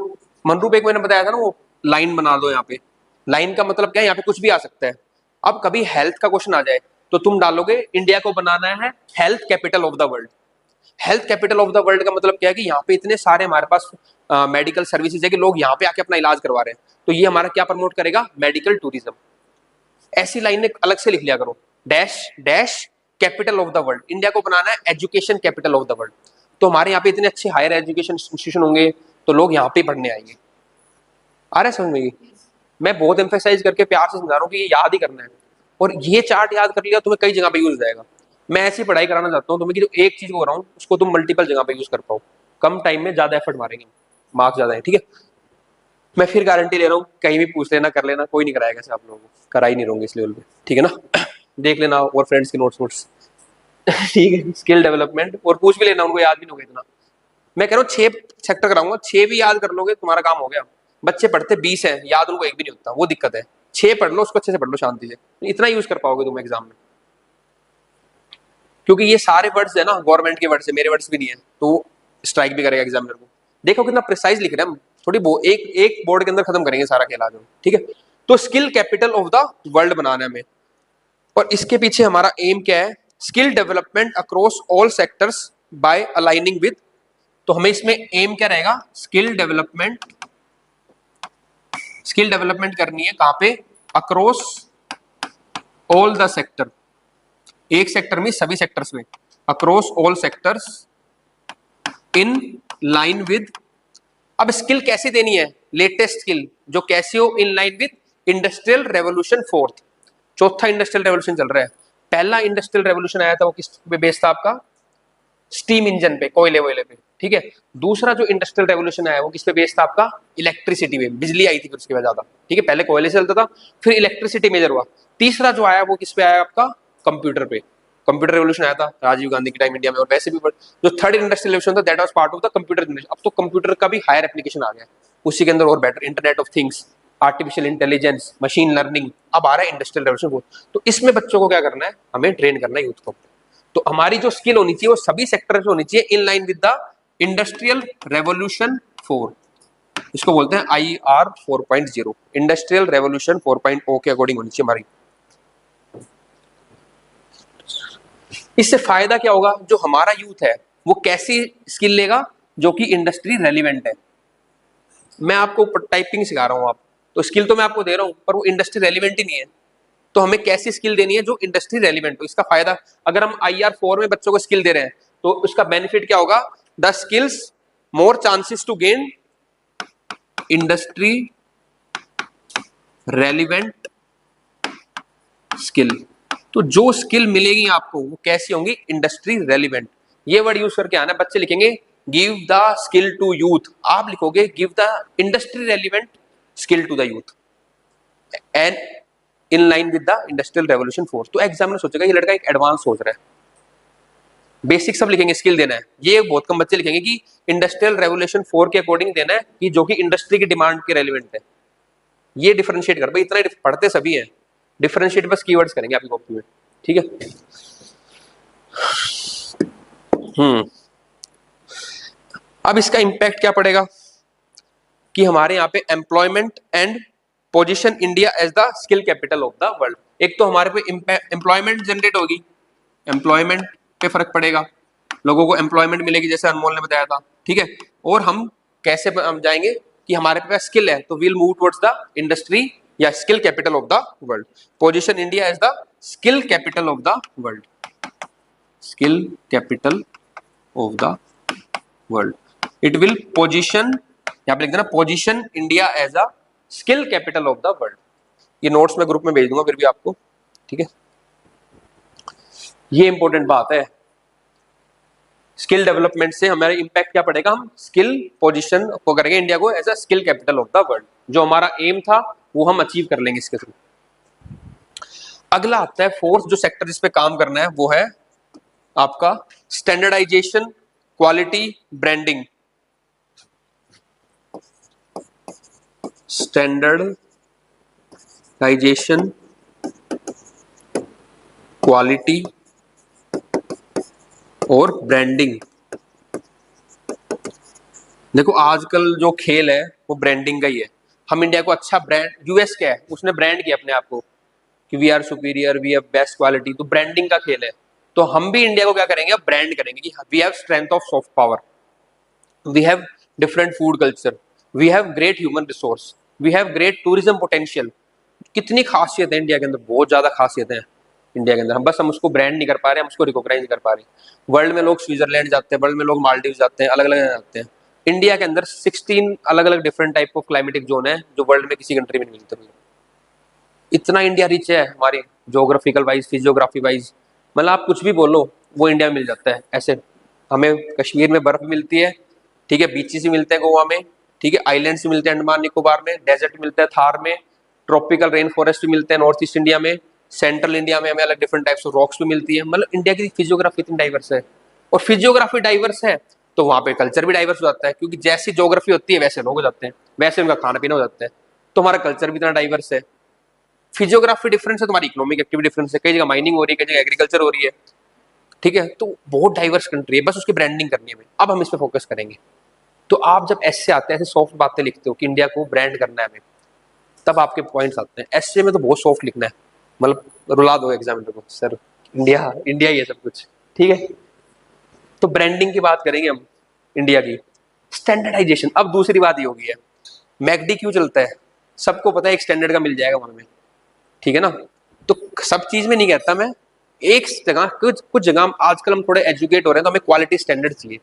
मनरूप एक मैंने बताया था ना, वो लाइन बना दो यहाँ पे, लाइन का मतलब क्या है, यहाँ पे कुछ भी आ सकता है। अब कभी हेल्थ का क्वेश्चन आ जाए तो तुम डालोगे इंडिया को बनाना है health capital of the world. Health capital of the world का मतलब क्या है कि यहाँ पे इतने सारे हमारे पास मेडिकल सर्विसेज है कि लोग यहाँ पे आके अपना इलाज करवा रहे हैं, तो ये हमारा क्या प्रमोट करेगा, मेडिकल टूरिज्म। ऐसी लाइन अलग से लिख लिया करो, dash dash capital of the world, India को बनाना है education capital of the world. तो हमारे यहाँ पे इतने अच्छे हायर एजुकेशन इंस्टीट्यूशन होंगे तो लोग यहाँ पे पढ़ने आएंगे। आ रहा है समझ में? मैं बहुत एम्फेसाइज करके प्यार से समझा रहा हूँ कि ये याद ही करना है, और ये चार्ट याद कर लिया तुम्हें कई जगह पे यूज हो जाएगा। मैं ऐसी पढ़ाई कराना चाहता हूँ तुम्हें कि जो एक चीज को रहा हूँ उसको तुम मल्टीपल जगह पे यूज कर पाओ, कम टाइम में ज्यादा एफर्ट मारेंगे, मार्क्स ज्यादा है। ठीक है, मैं फिर गारंटी ले रहा हूँ, कहीं भी पूछ लेना, कर लेना, कोई नहीं कराएगा ऐसे आप लोगों को, करा ही नहीं रहूंगे इस लेवल पे। ठीक है ना? देख लेना और फ्रेंड्स के नोट्स वोट्स। ठीक है, स्किल डेवलपमेंट, और पूछ भी लेना, उनको याद भी नहीं होगा इतना। मैं कह रहा हूँ 6 सेक्टर कराऊंगा, 6 भी याद कर लोगे तुम्हारा काम हो गया। बच्चे पढ़ते 20 है, याद उनको एक भी नहीं होता, वो दिक्कत है। 6 पढ़ लो, उसको अच्छे से पढ़ लो शांति से, इतना यूज कर पाओगे तुम एग्जाम में। क्योंकि ये सारे वर्ड्स है ना गवर्नमेंट के वर्ड्स है, मेरे वर्ड्स भी नहीं है, तो स्ट्राइक भी करेगा एग्जामिनर को। देखो कितना प्रिसाइज लिख रहे हैं हम, थोड़ी एक एक बोर्ड के अंदर खत्म करेंगे सारा खेल आज हम। ठीक है, तो skill capital of the world बनाना है हमें, और इसके पीछे हमारा एम क्या है, skill development across all sectors by aligning with. तो हमें इसमें एम क्या रहेगा, स्किल डेवलपमेंट करनी है कहां पे, अक्रॉस ऑल द सेक्टर, एक सेक्टर में, सभी सेक्टर्स में, across all sectors in line with. अब स्किल कैसे देनी है, लेटेस्ट स्किल जो कैसी हो, इन line with industrial revolution fourth. चौथा इंडस्ट्रियल रेवोल्यूशन चल रहा है, पहला इंडस्ट्रियल रेवोल्यूशन आया था वो किस पे बेस था आपका, स्टीम इंजन पे, कोयले वोयले पे। ठीक है, दूसरा जो इंडस्ट्रियल रेवोल्यूशन आया वो किस पे बेस्ड था आपका, इलेक्ट्रिसिटी पे, बिजली आई थी फिर उसके बाद ज्यादा। ठीक है, पहले कोयले से चलता था, फिर इलेक्ट्रिसिटी मेजर हुआ। तीसरा जो आया वो किस पे आया आपका, कंप्यूटर पे, कंप्यूटर रेवोल्यूशन आया था राजीव गांधी के टाइम इंडिया में। और वैसे भी जो थर्ड इंडस्ट्रियल रेवोल्यूशन था that was part of the computer generation. अब तो कंप्यूटर का भी हायर एप्लीकेशन आ गया, उसी के अंदर और better, internet of things, artificial intelligence, machine learning, अब आ रहा है इंडस्ट्रियल रेवोल्यूशन। तो इसमें बच्चों को क्या करना है, हमें ट्रेन करना है यूथ को। तो हमारी जो स्किल होनी चाहिए वो सभी सेक्टर में होनी चाहिए इन line with the industrial revolution 4। इसको बोलते हैं IR 4.0, इंडस्ट्रियल रेवोल्यूशन 4.0 के अकॉर्डिंग होनी चाहिए हमारी। इससे फायदा क्या होगा, जो हमारा यूथ है वो कैसी स्किल लेगा, जो कि इंडस्ट्री रेलिवेंट है। मैं आपको टाइपिंग सिखा रहा हूं, आप तो स्किल तो मैं आपको दे रहा हूं, पर वो इंडस्ट्री रेलिवेंट ही नहीं है। तो हमें कैसी स्किल देनी है जो इंडस्ट्री रेलिवेंट हो। इसका फायदा, अगर हम IR 4 में बच्चों को स्किल दे रहे हैं तो उसका बेनिफिट क्या होगा, the skills more chances to gain industry relevant skill. तो जो स्किल मिलेगी आपको वो कैसी होंगी, इंडस्ट्री रेलिवेंट। ये वर्ड यूज करके आना, बच्चे लिखेंगे give the skill to youth, आप लिखोगे give the industry relevant skill to the youth and in line with the industrial revolution 4। तो एग्जामिनर सोचेगा ये लड़का एक एडवांस सोच रहा है, बेसिक सब लिखेंगे, स्किल देना है। ये बहुत कम बच्चे लिखेंगे कि इंडस्ट्रियल रेवोल्यूशन 4 के अकॉर्डिंग देना है, कि जो कि इंडस्ट्री की डिमांड के रेलिवेंट है। ये डिफरेंशिएट कर भाई, इतना पढ़ते सभी हैं, डिफरेंशिएट बस कीवर्ड्स करेंगे आपकी कॉपी में। ठीक है, अब इसका इंपैक्ट क्या पड़ेगा कि हमारे यहाँ पे employment and position India as the skill capital of the world. एक तो हमारे पे एम्प्लॉयमेंट जनरेट होगी, एम्प्लॉयमेंट पे फर्क पड़ेगा, लोगों को एम्प्लॉयमेंट मिलेगी जैसे अनमोल ने बताया था। ठीक है, और हम कैसे हम जाएंगे कि हमारे पास स्किल है तो we'll move towards the industry या skill capital of the world. Position India as the skill capital of the world, skill capital of the world. It will position, यहाँ पे लिख देना position India as a skill capital of the world. ये notes में group में भेज दूंगा फिर भी आपको। ठीक है, ये इंपॉर्टेंट बात है। स्किल डेवलपमेंट से हमारे इंपैक्ट क्या पड़ेगा, हम स्किल पोजीशन को करेंगे इंडिया को as a skill capital of the world. जो हमारा एम था वो हम अचीव कर लेंगे इसके थ्रू। अगला आता है फोर्थ जो सेक्टर जिस पे काम करना है वो है आपका standardisation, quality, branding. Standardisation, quality और ब्रांडिंग। देखो आजकल जो खेल है वो ब्रांडिंग का ही है। हम इंडिया को अच्छा ब्रांड, यूएस क्या है, उसने ब्रांड किया अपने आप को कि we are superior, we have best quality, तो ब्रांडिंग का खेल है। तो हम भी इंडिया को क्या करेंगे, अब ब्रांड करेंगे कि we have strength of soft power, we have different food culture, we have great human resource, we have great tourism potential. कितनी खासियत है इंडिया के अंदर, बहुत ज्यादा खासियत है इंडिया के अंदर, हम बस हम उसको ब्रांड नहीं कर पा रहे, हम उसको रिकॉग्नाइज नहीं कर पा रहे। वर्ल्ड में लोग स्विट्जरलैंड जाते हैं, वर्ल्ड में लोग मालदीव जाते हैं, अलग अलग जाते हैं। इंडिया के अंदर 16 अलग अलग different type of climatic zone है जो वर्ल्ड में किसी कंट्री में नहीं मिलते। इतना इंडिया रिच है हमारे जोग्राफिकल वाइज, फिजियोग्राफी वाइज, मतलब आप कुछ भी बोलो वो इंडिया में मिल जाता है। ऐसे हमें कश्मीर में बर्फ मिलती है, ठीक है, बीचेस भी मिलते हैं गोवा में, ठीक है, आइलैंड्स भी मिलते हैं अंडमान निकोबार में, डेजर्ट मिलता है थार में, ट्रॉपिकल रेन फॉरेस्ट भी मिलते हैं नॉर्थ ईस्ट इंडिया में, सेंट्रल इंडिया में हमें अलग डिफरेंट टाइप्स ऑफ रॉक्स भी मिलती है। मतलब इंडिया की फिजियोग्राफी इतनी डाइवर्स है, और फिजियोग्राफी डाइवर्स है तो वहां पे कल्चर भी डाइवर्स हो जाता है, क्योंकि जैसी ज्योग्राफी होती है वैसे लोग हो जाते हैं, वैसे उनका खाना पीना हो जाता है, तो हमारा कल्चर भी इतना डाइवर्स है। फिजियोग्राफी डिफरेंस है, तुम्हारी इकोनॉमिक एक्टिविटी डिफरेंस है, कई जगह माइनिंग हो रही है, कई जगह एग्रीकल्चर हो रही है, ठीक है, तो बहुत डाइवर्स कंट्री है, बस उसकी ब्रांडिंग करनी है हमें। अब हम इस पे फोकस करेंगे। तो आप जब ऐसे आते हैं, ऐसे सॉफ्ट बातें लिखते हो कि इंडिया को ब्रांड करना है हमें, तब आपके पॉइंट्स आते हैं। ऐसे में तो बहुत सॉफ्ट लिखना है, मतलब रुला दो एग्जामिनर को, सर इंडिया इंडिया ही है सब कुछ, ठीक है। तो ब्रांडिंग की बात करेंगे हम इंडिया की। स्टैंडर्डाइजेशन, अब दूसरी बात ये होगी है, मैकडी क्यों चलता है, सबको पता है एक स्टैंडर्ड का मिल जाएगा मन में, ठीक है ना। तो सब चीज में नहीं कहता मैं, एक जगह कुछ कुछ जगह आजकल हम थोड़े एजुकेट हो रहे हैं तो हमें क्वालिटी स्टैंडर्ड चाहिए,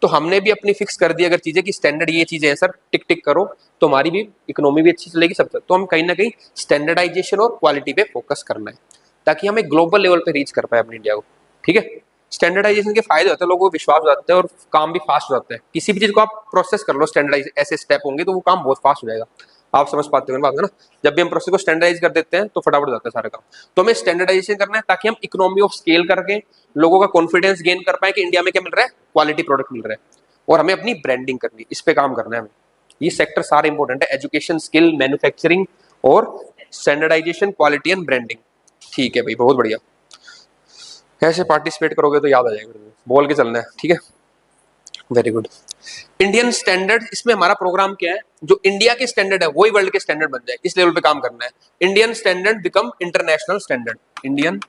तो हमने भी अपनी फिक्स कर दी अगर चीजें कि स्टैंडर्ड ये चीजें हैं सर, टिक टिक करो, तो हमारी भी इकोनॉमी भी अच्छी चलेगी सब। तो हम कहीं ना कहीं स्टैंडर्डाइजेशन और क्वालिटी पे फोकस करना है, ताकि हम एक ग्लोबल लेवल पे रीच कर पाए अपनी इंडिया को, ठीक है। स्टैंडर्डाइजेशन के फायदे होते हैं, लोगों को विश्वास हो जाता है और काम भी फास्ट हो जाता है। किसी भी चीज को आप प्रोसेस कर लो स्टैंडर्डाइज, ऐसे स्टेप होंगे तो वो काम बहुत फास्ट हो जाएगा। आप समझ पाते हो बात है ना, जब भी हम प्रोसेस को स्टैंडर्डाइज कर देते हैं तो फटाफट हो जाता है सारा काम। तो हमें स्टैंडर्डाइजेशन करना है ताकि हम इकोनॉमी ऑफ स्केल करके लोगों का कॉन्फिडेंस गेन कर पाए कि इंडिया में क्या मिल रहा है, क्वालिटी प्रोडक्ट मिल रहा है, और हमें अपनी ब्रांडिंग करनी, इस पे काम करना है हमें। ये सेक्टर सारे इंपॉर्टेंट है, एजुकेशन, स्किल, मैन्युफैक्चरिंग और स्टैंडर्डाइजेशन, क्वालिटी एंड ब्रांडिंग। ठीक है भाई, बहुत बढ़िया। ऐसे पार्टिसिपेट करोगे तो याद आ जाएगा, बोल के चलना है, ठीक है, वेरी गुड। इंडियन स्टैंडर्ड, इसमें हमारा प्रोग्राम क्या है, जो इंडिया के स्टैंडर्ड है वही वर्ल्ड के स्टैंडर्ड बन जाए, इस लेवल पे काम करना है। Indian standard become international standard, Indian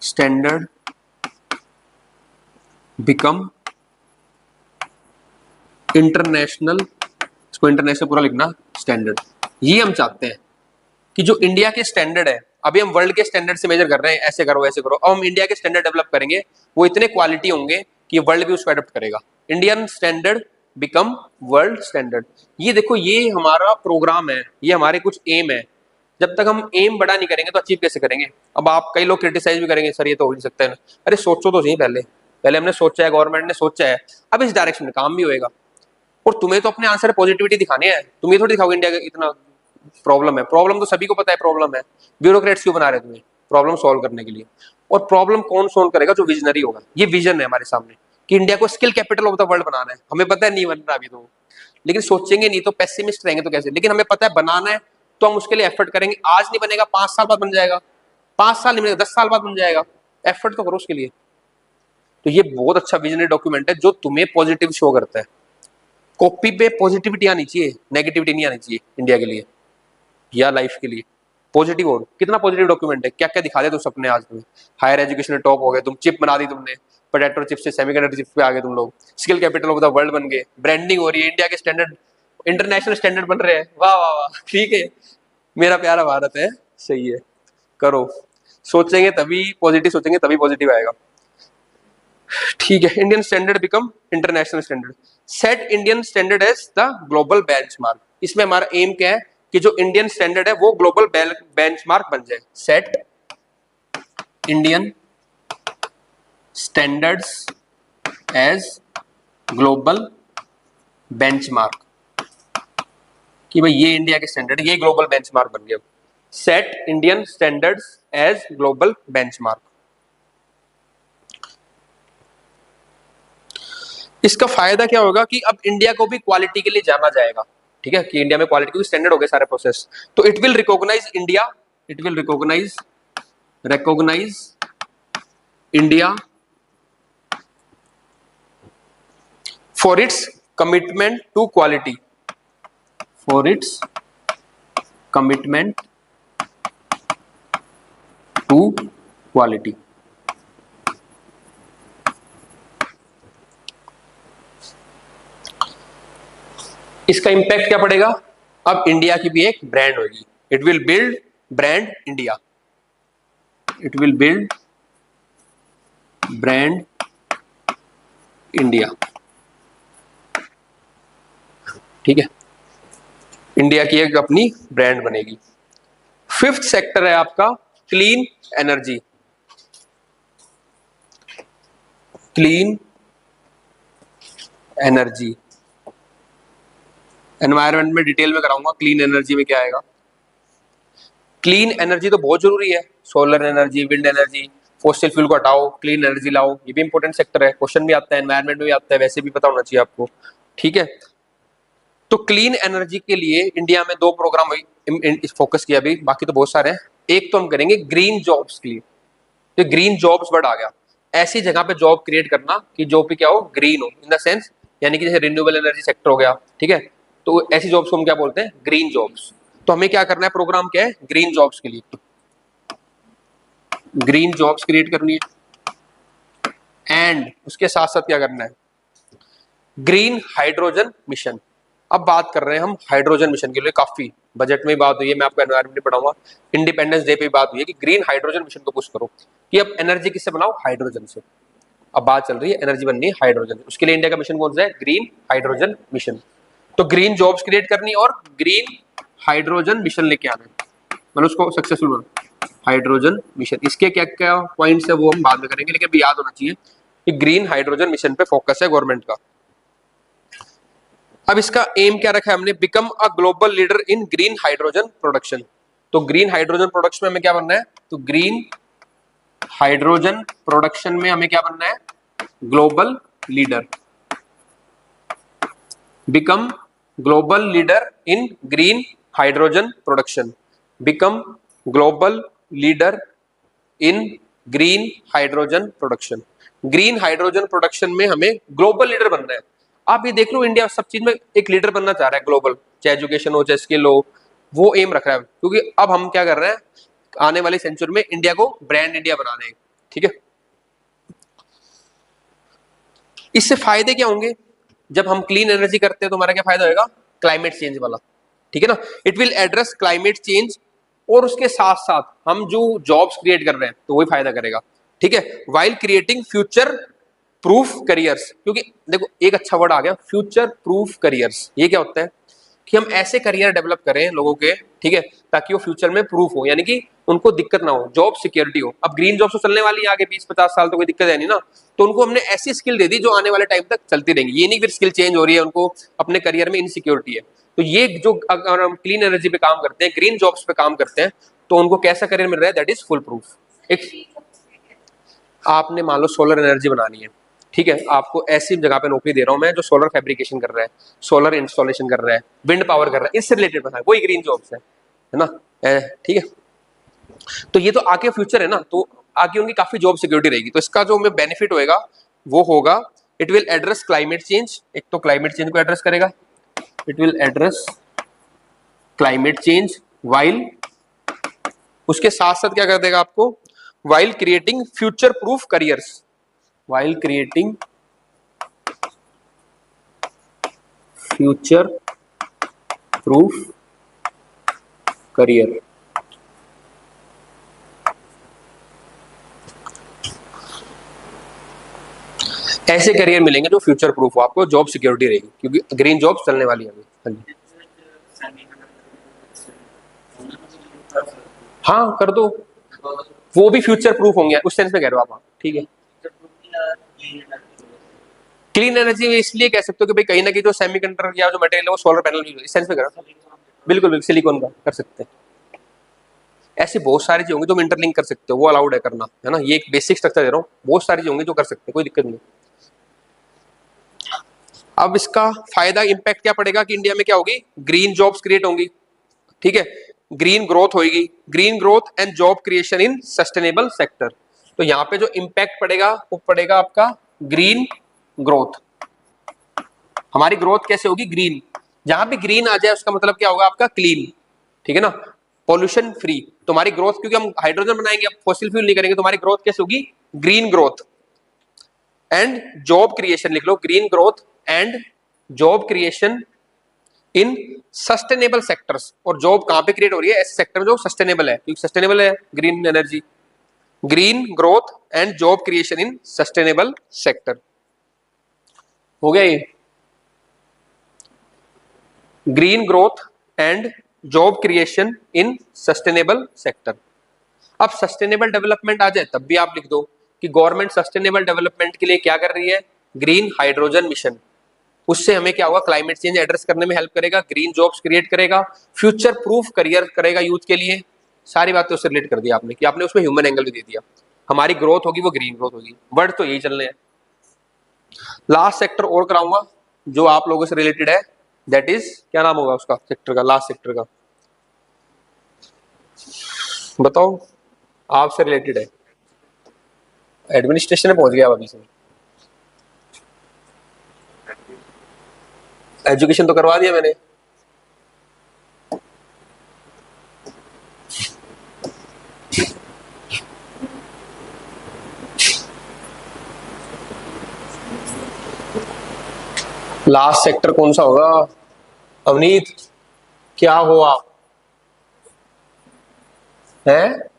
standard become international, इसको इंटरनेशनल पूरा लिखना, स्टैंडर्ड। ये हम चाहते हैं कि जो इंडिया के स्टैंडर्ड है, अभी हम वर्ल्ड के स्टैंडर्ड से मेजर कर रहे हैं, ऐसे करो ऐसे करो, अब हम इंडिया के स्टैंडर्ड डेवलप करेंगे, वो इतने क्वालिटी होंगे कि वर्ल्ड भी उसको अडॉप्ट करेगा। Indian standard become world standard, ये देखो, ये हमारा प्रोग्राम है, ये हमारे कुछ एम है। जब तक हम एम बड़ा नहीं करेंगे तो अचीव कैसे करेंगे। अब आप, कई लोग क्रिटिसाइज भी करेंगे, सर ये तो हो नहीं सकता है। अरे सोचो तो सही, पहले पहले हमने सोचा है, गवर्नमेंट ने सोचा है, अब इस डायरेक्शन में काम भी होएगा। और तुम्हें तो अपने आंसर पॉजिटिविटी दिखानी है, तुम ये थोड़ी दिखाओगे इंडिया का इतना प्रॉब्लम है। प्रॉब्लम तो सभी को पता है प्रॉब्लम है, ब्यूरोक्रेट्स क्यों बना रहे तुम्हें प्रॉब्लम सॉल्व करने के लिए। और प्रॉब्लम कौन सॉल्व करेगा, जो विजनरी होगा। ये विजन है हमारे सामने कि इंडिया को skill capital of the world बनाना है, हमें पता है नहीं बनना अभी तो, लेकिन सोचेंगे नहीं तो पेसिमिस्ट रहेंगे तो कैसे, लेकिन हमें पता है बनाना है तो हम उसके लिए एफर्ट करेंगे। आज नहीं बनेगा, 5 साल बाद बन जाएगा, 5 साल नहीं बनेगा, 10 साल बाद बन जाएगा, एफर्ट तो करो उसके लिए। तो ये बहुत अच्छा विजनरी डॉक्यूमेंट है जो तुम्हें पॉजिटिव शो करता है। कॉपी पे पॉजिटिविटी आनी चाहिए, नेगेटिविटी नहीं आनी चाहिए इंडिया के लिए या लाइफ के लिए। पॉजिटिव हो, कितना पॉजिटिव डॉक्यूमेंट है, क्या क्या दिखा दे तुम सपने। आज तुम्हें हायर एजुकेशन में टॉप हो गए, तुम चिप बना दी तुमने, पोटैटो चिप से सेमीकंडक्टर चिप पे आ गए तुम लोग, skill capital of the world बन गए, ब्रांडिंग हो रही है, इंडिया के स्टैंडर्ड इंटरनेशनल स्टैंडर्ड बन रहे हैं, वाह वाह वाह, ठीक है, मेरा प्यारा भारत है, सही है, करो। सोचेंगे तभी पॉजिटिव, सोचेंगे तभी पॉजिटिव आएगा, ठीक है। Indian standard become international standard, set Indian standard as the global benchmark. इसमें हमारा एम क्या है कि जो इंडियन स्टैंडर्ड है वो ग्लोबल बेंचमार्क बन जाए। Set Indian standards as global benchmark, कि भाई ये इंडिया के स्टैंडर्ड, ये ग्लोबल बेंचमार्क बन गया। Set Indian standards as global benchmark. इसका फायदा क्या होगा कि अब इंडिया को भी क्वालिटी के लिए जाना जाएगा, ठीक है, कि इंडिया में क्वालिटी के स्टैंडर्ड हो गए सारे प्रोसेस, तो it will recognise India, it will recognise India for its commitment to quality, for its commitment to quality. इसका इंपैक्ट क्या पड़ेगा? अब इंडिया की भी एक ब्रांड होगी, it will build brand India, it will build brand India. ठीक है, इंडिया की एक अपनी ब्रांड बनेगी। फिफ्थ सेक्टर है आपका clean energy. Clean energy, environment में डिटेल में कराऊंगा क्लीन एनर्जी में क्या आएगा। क्लीन एनर्जी तो बहुत जरूरी है, solar energy, wind energy, fossil fuel को हटाओ, क्लीन एनर्जी लाओ, ये भी इंपॉर्टेंट सेक्टर है, क्वेश्चन भी आता है, एनवायरनमेंट में भी आता है, वैसे भी पता होना चाहिए आपको। ठीक है, तो क्लीन एनर्जी के लिए इंडिया में 2 प्रोग्राम फोकस किया अभी, बाकी तो बहुत सारे हैं। एक तो हम करेंगे ग्रीन जॉब्स के लिए, तो ग्रीन जॉब्स वर्ड आ गया, ऐसी जगह पे जॉब क्रिएट करना कि जॉब पे क्या हो, ग्रीन हो, इन द सेंस यानी कि जैसे रिन्यूएबल एनर्जी सेक्टर हो गया। ठीक है, तो ऐसी जॉब्स को हम क्या बोलते हैं, ग्रीन जॉब्स। तो हमें क्या करना है, प्रोग्राम क्या है, ग्रीन जॉब्स के लिए ग्रीन जॉब्स क्रिएट करनी है। एंड उसके साथ साथ क्या करना है, ग्रीन हाइड्रोजन मिशन। अब बात कर रहे हैं हम हाइड्रोजन मिशन के लिए, काफी बजट में बात हुई है, मैं आपको एनवायरमेंट में पढ़ाऊंगा, इंडिपेंडेंस डे पे बात हुई है कि ग्रीन हाइड्रोजन मिशन को पुश करो कि अब एनर्जी किससे बनाओ, हाइड्रोजन से। अब बात चल रही है एनर्जी बननी है हाइड्रोजन, उसके लिए इंडिया का मिशन कौन सा है, ग्रीन हाइड्रोजन मिशन। तो ग्रीन जॉब्स क्रिएट करनी और ग्रीन हाइड्रोजन मिशन लेके आना है, मतलब उसको सक्सेसफुल बनाना, हाइड्रोजन मिशन। इसके क्या क्या पॉइंट्स है वो हम बाद में करेंगे, लेकिन अभी याद होना चाहिए कि ग्रीन हाइड्रोजन मिशन पे फोकस है गवर्नमेंट का। अब इसका एम क्या रखा है हमने, become a global leader in green hydrogen production. तो ग्रीन हाइड्रोजन प्रोडक्शन में हमें क्या बनना है, तो ग्रीन हाइड्रोजन प्रोडक्शन में हमें क्या बनना है, global leader, become global leader in green hydrogen production, become global leader in green hydrogen production. Green hydrogen production में हमें ग्लोबल लीडर बनना है। आप ये देख लो, इंडिया सब चीज में एक लीडर बनना चाह रहा है ग्लोबल, चाहे एजुकेशन हो चाहे स्किल हो, वो एम रख रहा है, क्योंकि अब हम क्या कर रहे हैं, आने वाली सेंचुरी में इंडिया को ब्रांड इंडिया बना रहे हैं। ठीक है, इससे फायदे क्या होंगे, जब हम क्लीन एनर्जी करते हैं तो हमारा क्या फायदा होगा, क्लाइमेट चेंज वाला। ठीक है ना, it will address climate change, और उसके साथ साथ हम जो जॉब्स क्रिएट कर रहे हैं तो वही फायदा करेगा। ठीक है, while creating future proof careers, क्योंकि देखो एक अच्छा वर्ड आ गया, फ्यूचर प्रूफ करियर्स। ये क्या होता है कि हम ऐसे करियर डेवलप करें लोगों के, ठीक है, ताकि वो फ्यूचर में प्रूफ हो, यानी कि उनको दिक्कत ना हो, जॉब सिक्योरिटी हो। अब ग्रीन जॉब तो चलने वाली है आगे 20-50 साल, तो कोई दिक्कत है नहीं ना, तो उनको हमने ऐसी स्किल दे दी जो आने वाले टाइम तक चलती रहेंगी। ये नहीं फिर स्किल चेंज हो रही है, उनको अपने करियर में इनसिक्योरिटी है। तो ये जो अगर हम क्लीन एनर्जी पे काम करते हैं, ग्रीन जॉब्स पे काम करते हैं, तो उनको कैसा करियर मिल रहा है, दैट इज फुल प्रूफ। एक आपने मान लो सोलर एनर्जी बनानी है, ठीक है, आपको ऐसी जगह पे नौकरी दे रहा हूं मैं जो सोलर फैब्रिकेशन कर रहा है, सोलर इंस्टॉलेशन कर रहा है, विंड पावर कर रहा है, इससे रिलेटेड बना है, वही ग्रीन जॉब्स है ना। ठीक है, तो ये तो आगे फ्यूचर है ना, तो आगे उनकी काफी जॉब सिक्योरिटी रहेगी। तो इसका जो हमें बेनिफिट होएगा वो होगा, it will address climate change, एक तो क्लाइमेट चेंज को एड्रेस करेगा, it will address climate change, while उसके साथ साथ क्या कर देगा आपको, while creating future proof careers, while creating future proof career. ऐसे करियर मिलेंगे जो फ्यूचर प्रूफ हो, आपको जॉब सिक्योरिटी रहेगी, क्योंकि ग्रीन जॉब चलने वाली है अभी। हाँ जी, हाँ कर दो, वो भी फ्यूचर प्रूफ होंगे उस सेंस में कह रहे हो आप। ठीक है, क्लीन एनर्जी इसलिए कह सकते हो कि भाई कहीं ना कहीं जो सेमीकंडक्टर या जो मटेरियल है वो सोलर पैनल यूज, इस सेंस में कह रहा हूं। बिल्कुल बिल्कुल, सिलिकॉन का कर सकते हैं। ऐसी बहुत सारी चीजें होंगी जो इंटरलिंक कर सकते हो, वो अलाउड है करना, है ना, ये एक बेसिक स्ट्रक्चर दे रहा हूँ, बहुत सारी चीजें होंगी जो कर सकते हैं, कोई दिक्कत नहीं। अब इसका फायदा इंपैक्ट क्या पड़ेगा कि इंडिया में क्या होगी, ग्रीन जॉब्स क्रिएट होंगी। ठीक है, ग्रीन ग्रोथ होगी, green growth and job creation in sustainable sector. तो यहाँ पे जो इंपैक्ट पड़ेगा वो पड़ेगा आपका ग्रीन ग्रोथ। हमारी ग्रोथ कैसे होगी, ग्रीन, जहां भी ग्रीन आ जाए उसका मतलब क्या होगा आपका क्लीन, ठीक है ना, पोल्यूशन फ्री। तुम्हारी ग्रोथ, क्योंकि हम हाइड्रोजन बनाएंगे, अब फॉसिल फ्यूल नहीं करेंगे, तुम्हारी ग्रोथ कैसे होगी, green growth. And job creation लिख लो, green growth and job creation in sustainable sectors. और जॉब कहां पे क्रिएट हो रही है, ऐसे सेक्टर जो सस्टेनेबल है, क्योंकि सस्टेनेबल है green energy. Green growth and job creation in sustainable sector, हो गया ये, green growth and job creation in sustainable sector. अब सस्टेनेबल डेवलपमेंट आ जाए तब भी आप लिख दो कि गवर्नमेंट सस्टेनेबल डेवलपमेंट के लिए क्या कर रही है, ग्रीन हाइड्रोजन मिशन। उससे हमें क्या होगा, क्लाइमेट चेंज एड्रेस करने में हेल्प करेगा, ग्रीन जॉब्स क्रिएट करेगा, फ्यूचर प्रूफ करियर करेगा यूथ के लिए। सारी बातें उससे रिलेट कर दिया आपने, कि आपने उसमें ह्यूमन एंगल भी दे दिया। हमारी ग्रोथ होगी वो ग्रीन ग्रोथ होगी, वर्ड तो यही चलने हैं। लास्ट सेक्टर और कराऊंगा जो आप लोगों से रिलेटेड है, दैट इज, क्या नाम होगा उसका सेक्टर का, लास्ट सेक्टर का बताओ, आपसे रिलेटेड है। एडमिनिस्ट्रेशन में पहुंच गया अभी से, एजुकेशन तो करवा दिया मैंने। लास्ट सेक्टर कौन सा होगा अवनीत, क्या हो आप, हैं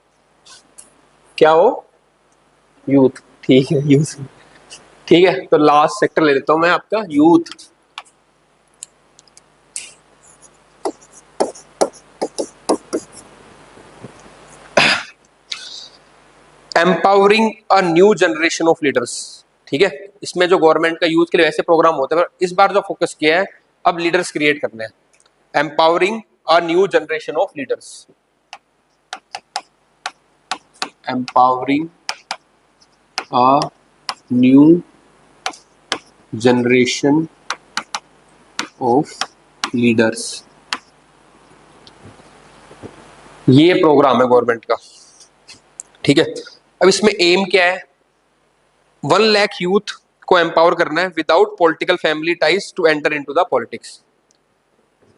क्या हो, यूथ, ठीक है यूथ, ठीक है, तो लास्ट सेक्टर ले लेता हूं मैं आपका youth. Empowering a new generation of leaders, ठीक है। इसमें जो गवर्नमेंट का यूथ के लिए वैसे प्रोग्राम होते हैं, पर इस बार जो फोकस किया है, अब लीडर्स क्रिएट करने हैं। Empowering a new generation of leaders, empowering a new generation of leaders, ये प्रोग्राम है गवर्नमेंट का, ठीक है। अब इसमें एम क्या है, 1 लाख यूथ को एम्पावर करना है without political family ties to enter into the politics.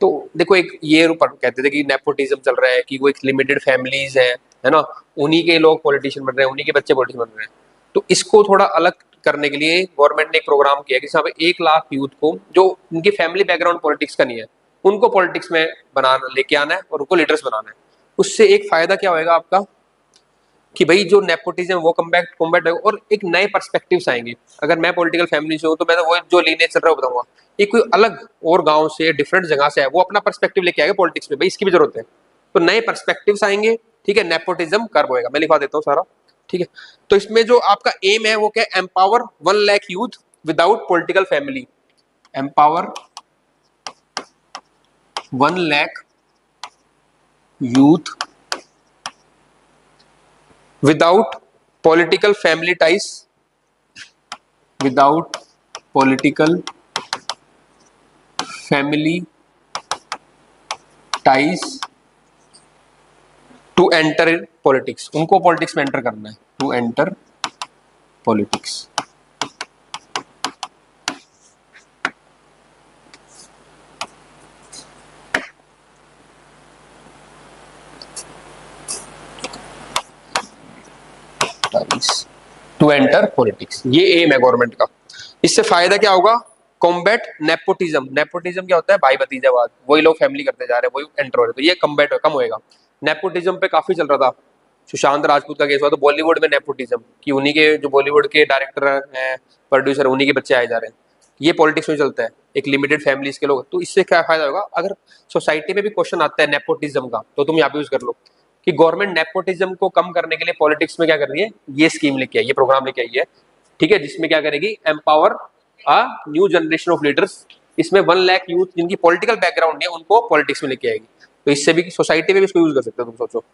तो देखो, एक ये ऊपर कहते थे कि नेपोटिज्म चल रहा है, कि वो एक लिमिटेड फैमिलीज है ना, उन्हीं के लोग पॉलिटिशियन बन रहे हैं, उन्हीं के बच्चे पॉलिटिशियन बन रहे हैं। तो इसको थोड़ा अलग करने के लिए गवर्नमेंट ने एक प्रोग्राम किया कि यहाँ पे 1 लाख यूथ को, जो उनकी फैमिली बैकग्राउंड पॉलिटिक्स का नहीं है, उनको पॉलिटिक्स में बनाना, लेके आना है और उनको लीडर्स बनाना है। उससे एक फायदा क्या होएगा आपका, कि भाई जो नेपोटिज्म वो कम्बैट कॉम्बैट होगा और एक नए पर्सपेक्टिव्स आएंगे। अगर मैं पॉलिटिकल फैमिली से हूँ तो मैं तो वो जो लीनियज चल रहा है बताऊंगा, ये कोई अलग और गांव से डिफरेंट जगह से है, वो अपना पर्सपेक्टिव लेके आएगा पॉलिटिक्स में, भाई इसकी भी जरूरत है, तो नए पर्सपेक्टिव्स आएंगे, ठीक है, नेपोटिज्म कर होएगा। मैं लिखवा देता हूँ सारा, ठीक है। तो इसमें जो आपका एम है वो क्या, empower 1 lakh youth without political family, empower 1 lakh youth without political family ties, without political family ties to enter in politics. उनको पॉलिटिक्स में एंटर करना है, to enter politics. To enter politics, ये एम है गवर्नमेंट का। इससे फायदा क्या होगा, कॉम्बैट नेपोटिज्म। नेपोटिज्म क्या होता है, भाई भतीजावाद, वही लोग फैमिली करते जा रहे हैं, वही एंटर हो रहे हैं, तो ये कम्बैट कम होएगा। नेपोटिज्म पे काफी चल रहा था, सुशांत राजपूत का केस हुआ, तो बॉलीवुड में नेपोटिज्म, कि उन्हीं के जो बॉलीवुड के डायरेक्टर हैं, प्रोड्यूसर, उन्हीं के बच्चे आए जा रहे हैं। ये पॉलिटिक्स में चलता है, एक लिमिटेड फैमिलीज के लोग। तो इससे क्या फायदा होगा, अगर सोसाइटी में भी क्वेश्चन आता है नेपोटिज्म का, तो तुम यहाँ पे यूज कर लो कि गवर्नमेंट नेपोटिज्म को कम करने के लिए पॉलिटिक्स में क्या कर रही है, ये स्कीम लेके आई, ये प्रोग्राम लेके आई है, ठीक है, जिसमें क्या करेगी, empower a new generation of leaders. इसमें 1 लाख यूथ जिनकी पॉलिटिकल बैकग्राउंड नहीं है, उनको पॉलिटिक्स में लेके आएगी। तो इससे भी सोसाइटी में भी इसको यूज कर सकते हो, तुम सोचो,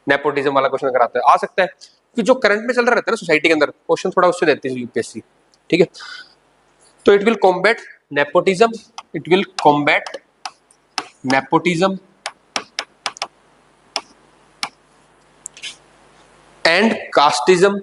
नेपोटिज्म वाला क्वेश्चन अगर आता है, आ सकता है, कि जो करंट में चल रहा रहता है ना सोसाइटी के अंदर, क्वेश्चन थोड़ा उससे देते हैं यूपीएससी, ठीक है। तो it will combat nepotism, it will combat nepotism and casteism.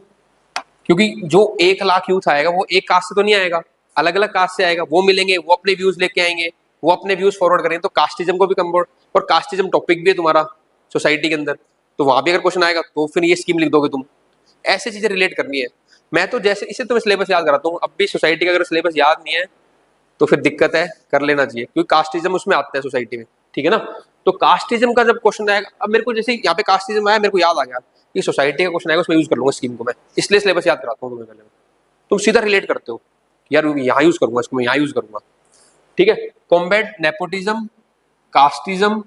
क्योंकि जो 1 लाख यूथ आएगा वो एक कास्ट से तो नहीं आएगा, अलग अलग कास्ट से आएगा, वो मिलेंगे, वो अपने व्यूज लेके आएंगे, वो अपने व्यूज फॉरवर्ड करेंगे, तो कास्टिज्म को भी कन्वर्ट, और कास्टिज्म टॉपिक भी है तुम्हारा सोसाइटी के अंदर, तो वहां भी अगर क्वेश्चन आएगा तो फिर ये स्कीम लिख दोगे तुम। ऐसी चीजें रिलेट करनी है। मैं तो जैसे इसे तो मैं सिलेबस याद कराता हूँ, अब भी सोसाइटी का अगर सिलेबस याद नहीं है तो फिर दिक्कत है, कर लेना चाहिए, क्योंकि कास्टिज्म उसमें आता है सोसाइटी में, ठीक है ना। तो कास्टिज्म का जब क्वेश्चन आएगा, अब मेरे को जैसे यहाँ पे कास्टिज्म आया, मेरे को याद आ गया कि सोसाइटी का क्वेश्चन आएगा, उसमें यूज कर लूंगा स्कीम को मैं, इसलिए सिलेबस याद कराता हूँ तुम्हें पहले। तुम सीधा रिलेट करते हो, यार यहाँ यूज करूंगा इसको, मैं यहाँ यूज करूंगा, ठीक है। कॉम्बैट नेपोटिज्म, कास्टिज्म,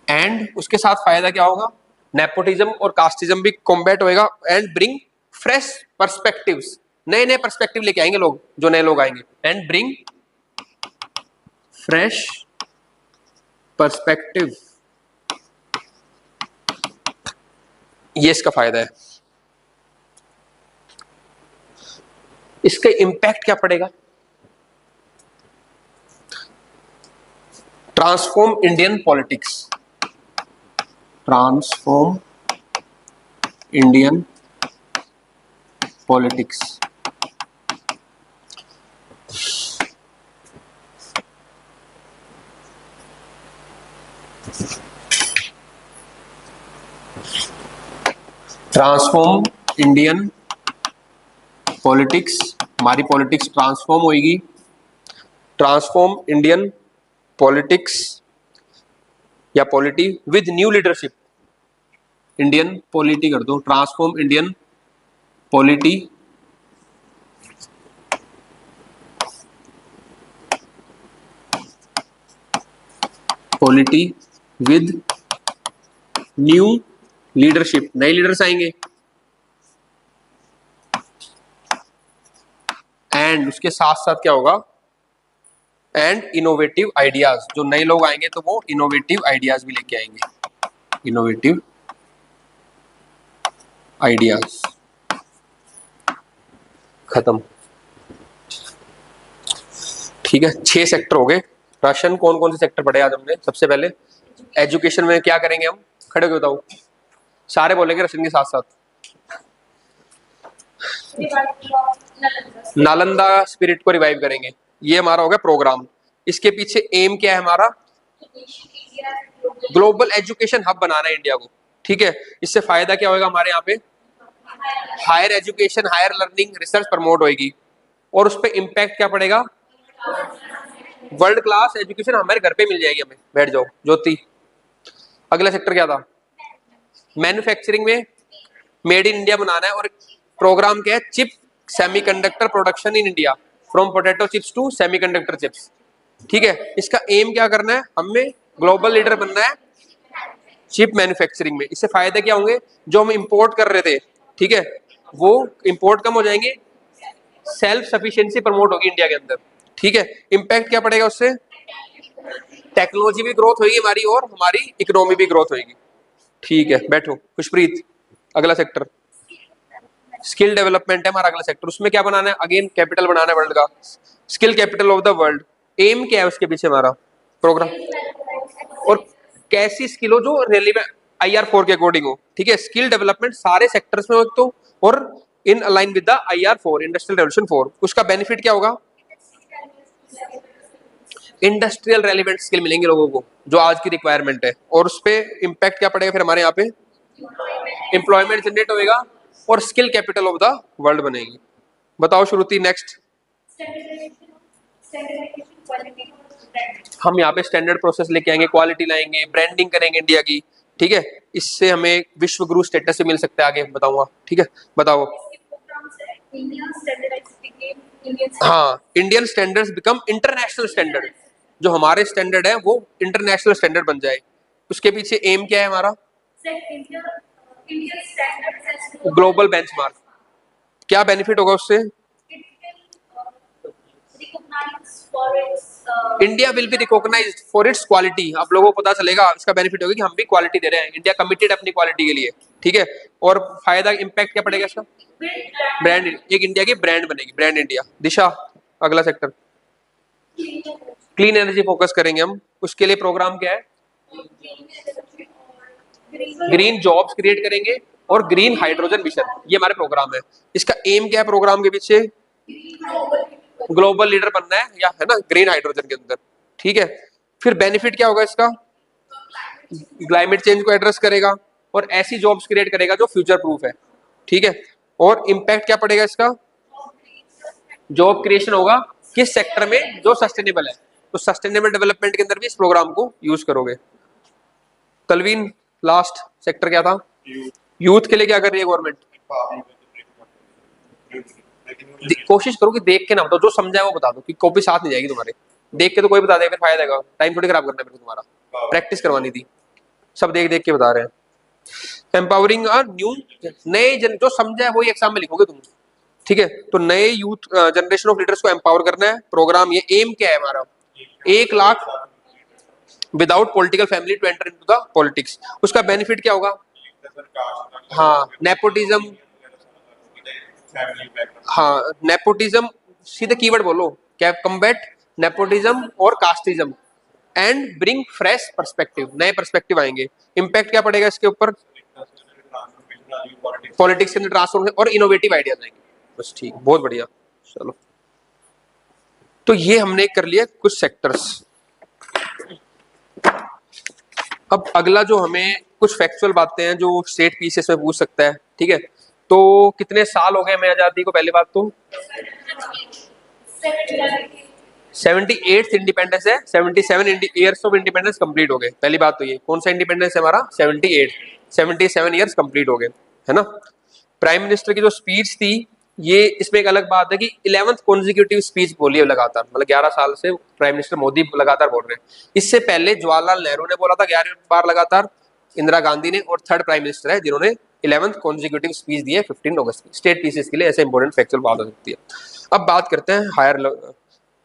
एंड उसके साथ फायदा क्या होगा, नेपोटिज्म और कास्टिज्म भी कॉम्बैट होएगा, एंड ब्रिंग फ्रेश पर्सपेक्टिव्स, नए नए पर्सपेक्टिव लेके आएंगे लोग, जो नए लोग आएंगे, एंड ब्रिंग फ्रेश पर्सपेक्टिव, ये इसका फायदा है। इसका इंपैक्ट क्या पड़ेगा, transform Indian politics, transform Indian politics, transform Indian politics, हमारी पॉलिटिक्स ट्रांसफॉर्म होगी, ट्रांसफॉर्म इंडियन पॉलिटिक्स या polity with new leadership, Indian polity कर दो, transform Indian polity polity with new leadership, नए लीडर्स आएंगे, एंड उसके साथ साथ क्या होगा, एंड इनोवेटिव आइडियाज, जो नए लोग आएंगे तो वो इनोवेटिव आइडियाज भी लेके आएंगे, इनोवेटिव आइडियाज, खत्म, ठीक है। 6 सेक्टर हो गए। राशन कौन कौन से सेक्टर पढ़े आज हमने, सबसे पहले एजुकेशन में क्या करेंगे हम, खड़े हो बताओ, सारे बोलेंगे राशन के साथ साथ। नालंदा स्पिरिट को रिवाइव करेंगे, ये हमारा हो गया प्रोग्राम। इसके पीछे एम क्या है हमारा, ग्लोबल एजुकेशन हब बनाना है इंडिया को, ठीक है। इससे फायदा क्या होगा हमारे यहाँ पे, higher education, higher learning, research promote होगी, और उस पर इम्पैक्ट क्या पड़ेगा, वर्ल्ड क्लास एजुकेशन हमारे घर पे मिल जाएगी हमें, बैठ जाओ ज्योति। अगला सेक्टर क्या था, मैन्युफैक्चरिंग में मेड इन इंडिया बनाना है, और प्रोग्राम क्या है, chip semiconductor production in India, from potato chips to semiconductor chips, ठीक है। इसका एम क्या करना है, हमें ग्लोबल लीडर बनना है चिप मैन्युफैक्चरिंग में। इससे फायदे क्या होंगे, जो हम इंपोर्ट कर रहे थे, ठीक है, वो इंपोर्ट कम हो जाएंगे, सेल्फ सफिशिएंसी प्रमोट होगी इंडिया के अंदर, ठीक है। इंपैक्ट क्या पड़ेगा उससे, टेक्नोलॉजी भी ग्रोथ होगी हमारी, और हमारी इकोनॉमी भी ग्रोथ होगी, ठीक है। बैठो खुशप्रीत, अगला सेक्टर स्किल डेवलपमेंट है हमारा अगला सेक्टर। उसमें क्या बनाना है, अगेन कैपिटल बनाना है वर्ल्ड का, skill capital of the world. Aim क्या है उसके पीछे हमारा प्रोग्राम, और कैसी स्किल हो जो रेलिवेंट IR4 के अकॉर्डिंग हो, ठीक है। स्किल डेवलपमेंट सारे सेक्टर्स में हो एक तो, और in align with the IR4, industrial revolution 4। उसका बेनिफिट क्या होगा, इंडस्ट्रियल रेलिवेंट स्किल मिलेंगे लोगों को, जो आज की रिक्वायरमेंट है, और उस पर इम्पैक्ट क्या पड़ेगा फिर हमारे यहाँ पे, एम्प्लॉयमेंट जनरेट होएगा, और skill capital of the world बनेगी। बताओ श्रुति नेक्स्ट। हम यहाँ पे स्टैंडर्ड प्रोसेस लेके आएंगे, क्वालिटी लाएंगे, ब्रांडिंग करेंगे इंडिया की, ठीक है। इससे हमें विश्व गुरु स्टेटस भी मिल सकता है, आगे बताऊंगा, ठीक है। बताओ, हाँ, Indian standards become international standard, जो हमारे स्टैंडर्ड है वो इंटरनेशनल स्टैंडर्ड बन जाए। उसके पीछे एम क्या है हमारा, ग्लोबल बेंचमार्क। क्या बेनिफिट होगा उससे, India will be recognised for its quality. आप लोगों को पता चलेगा, इसका बेनिफिट होगा कि हम भी क्वालिटी दे रहे हैं, इंडिया कमिटेड अपनी क्वालिटी के लिए, ठीक है। और फायदा इम्पैक्ट क्या पड़ेगा इसका, ब्रांड, एक इंडिया की ब्रांड बनेगी, ब्रांड इंडिया। दिशा अगला सेक्टर, क्लीन एनर्जी फोकस करेंगे हम। उसके लिए प्रोग्राम क्या है, ग्रीन जॉब्स क्रिएट करेंगे, और ग्रीन हाइड्रोजन मिशन, ये हमारे प्रोग्राम है। इसका एम क्या है प्रोग्राम के पीछे, ग्लोबल लीडर बनना है, या है ना, ग्रीन हाइड्रोजन के अंदर। ठीक है, फिर बेनिफिट क्या होगा इसका, क्लाइमेट चेंज को एड्रेस करेगा और ऐसी जॉब्स क्रिएट करेगा जो फ्यूचर प्रूफ है। ठीक है, और इम्पैक्ट क्या पड़ेगा इसका, जॉब क्रिएशन होगा किस सेक्टर में, जो सस्टेनेबल है। तो सस्टेनेबल डेवलपमेंट के अंदर भी इस प्रोग्राम को यूज करोगे। तलवीन, लास्ट सेक्टर क्या था, यूथ के लिए क्या कर रही है गवर्नमेंट। कोशिश करो कि देख के ना बताओ, जो समझा है वो बता दो, कि कॉपी साथ नहीं जाएगी तुम्हारे। देख के तो कोई बता देगा फिर फायदा देगा, टाइम थोड़ी खराब करना है मेरे को तुम्हारा, प्रैक्टिस करवानी थी। सब देख देख के बता रहे हैं। एम्पावरिंग अ न्यू, नए जो समझा है वही एग्जाम में लिखोगे तुम। ठीक है, तो नए यूथ जनरेशन ऑफ लीडर्स को एम्पावर करना है। प्रोग्राम ये एम क्या है हमारा, 1 lakh without political family to enter into the politics. उसका बेनिफिट क्या होगा, हाँ नेपोटिज्म, हाँ नेपोटिज्म, सीधे कीवर्ड बोलो, क्या, कम्बैट नेपोटिज्म और casteism and bring fresh perspective, नए पर्सपेक्टिव आएंगे। इम्पैक्ट क्या पड़ेगा इसके ऊपर, पॉलिटिक्स के अंदर ट्रांसफॉर्मेशन और इनोवेटिव आइडियाज आएंगे। बस ठीक, बहुत बढ़िया। चलो, तो ये हमने कर लिया कुछ सेक्टर्स। अब अगला जो हमें कुछ फैक्चुअल बातें हैं जो स्टेट पीसीएस में पूछ सकता है। ठीक है, तो कितने साल हो गए हमें आजादी को, पहली बात तो 78th इंडिपेंडेंस है, 77 ईयर्स ऑफ इंडिपेंडेंस कंप्लीट हो गए। पहली बात तो ये, कौन सा इंडिपेंडेंस है हमारा, 77 ईयर्स कंप्लीट हो गए, है ना। प्राइम मिनिस्टर की जो स्पीच थी, ये इसमें एक अलग बात है कि 11th कॉन्जिक्यूटिव स्पीच बोली है लगातार, मतलब 11 साल से प्राइम मिनिस्टर मोदी लगातार बोल रहे हैं। इससे पहले जवाहरलाल नेहरू ने बोला था 11 बार लगातार, इंदिरा गांधी ने, और थर्ड प्राइम मिनिस्टर है जिन्होंने 11th कॉन्जिक्यूटिव स्पीच दी है 15 अगस्त की। स्टेट पीसीएस के लिए ऐसे इंपॉर्टेंट फैक्चुअल बात हो सकती है। अब बात करते हैं हायर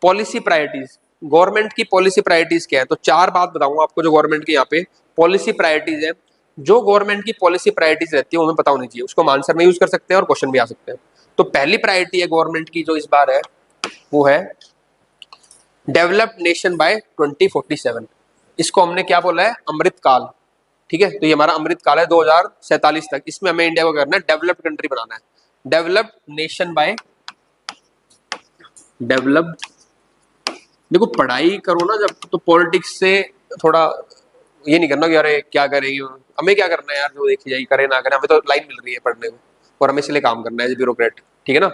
पॉलिसी प्रायोरिटीज। गवर्नमेंट की पॉलिसी प्रायोरिटीज क्या है, तो 4 बात बताऊंगा आपको जो गवर्नमेंट की यहाँ पे पॉलिसी प्रायोरिटीज है। जो गवर्नमेंट की पॉलिसी प्रायोरिटीज रहती है वो हमें पता होनी चाहिए, उसको हम आंसर में यूज कर सकते हैं और क्वेश्चन भी आ सकते हैं। तो पहली प्रायोरिटी है गवर्नमेंट की जो इस बार है, वो है डेवलप्ड नेशन बाय 2047। इसको हमने क्या बोला है, अमृत काल। ठीक है, तो ये हमारा अमृत काल है 2047 तक। इसमें हमें इंडिया को करना है डेवलप्ड कंट्री बनाना है, डेवलप्ड नेशन बाय डेवलप्ड। देखो पढ़ाई करो ना जब, तो पॉलिटिक्स से थोड़ा ये नहीं करना कि अरे क्या करेंगे, हमें क्या करना है यार, जो देखी जाएगी करे ना करे, हमें तो लाइन मिल रही है पढ़ने को और हमें इसलिए काम करना है एज ब्यूरोक्रेट। ठीक है ना,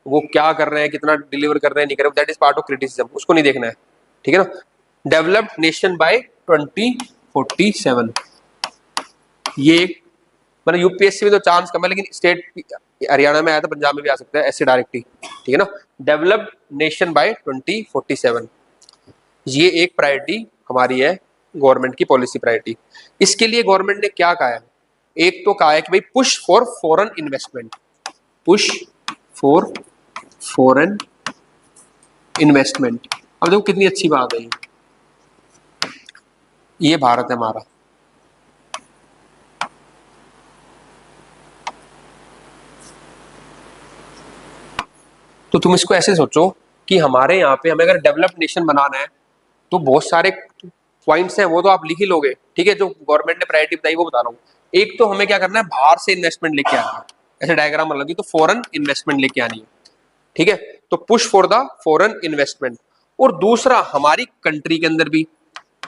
वो क्या कर रहे हैं, कितना डिलीवर कर रहे हैं, नहीं कर रहे, that is part of criticism, उसको नहीं देखना है। ठीक है ना, डेवलप्ड नेशन बाय 2047, ये मतलब यूपीएससी में तो चांस कम है, लेकिन स्टेट हरियाणा में आया था, पंजाब में भी आ सकता है ऐसे डायरेक्ट ही। ठीक है ना, डेवलप्ड नेशन बाय 2047, ये एक प्रायोरिटी हमारी है गवर्नमेंट की पॉलिसी प्रायोरिटी। इसके लिए गवर्नमेंट ने क्या कहा है, एक तो कहा है कि भाई push for foreign investment, push for foreign investment. अब देखो कितनी अच्छी बात है, ये भारत है हमारा, तो तुम इसको ऐसे सोचो कि हमारे यहाँ पे हमें अगर डेवलप्ड नेशन बनाना है तो बहुत सारे पॉइंट्स हैं, वो तो आप लिख ही लोगे। ठीक है, जो गवर्नमेंट ने प्रायोरिटी बताई वो बता रहा हूँ। एक तो हमें क्या करना है, बाहर से इन्वेस्टमेंट लेके आना है, ऐसे डायग्राम लगी तो फॉरेन इन्वेस्टमेंट लेके आनी है। ठीक है, तो push for the foreign investment. और दूसरा हमारी कंट्री के अंदर भी,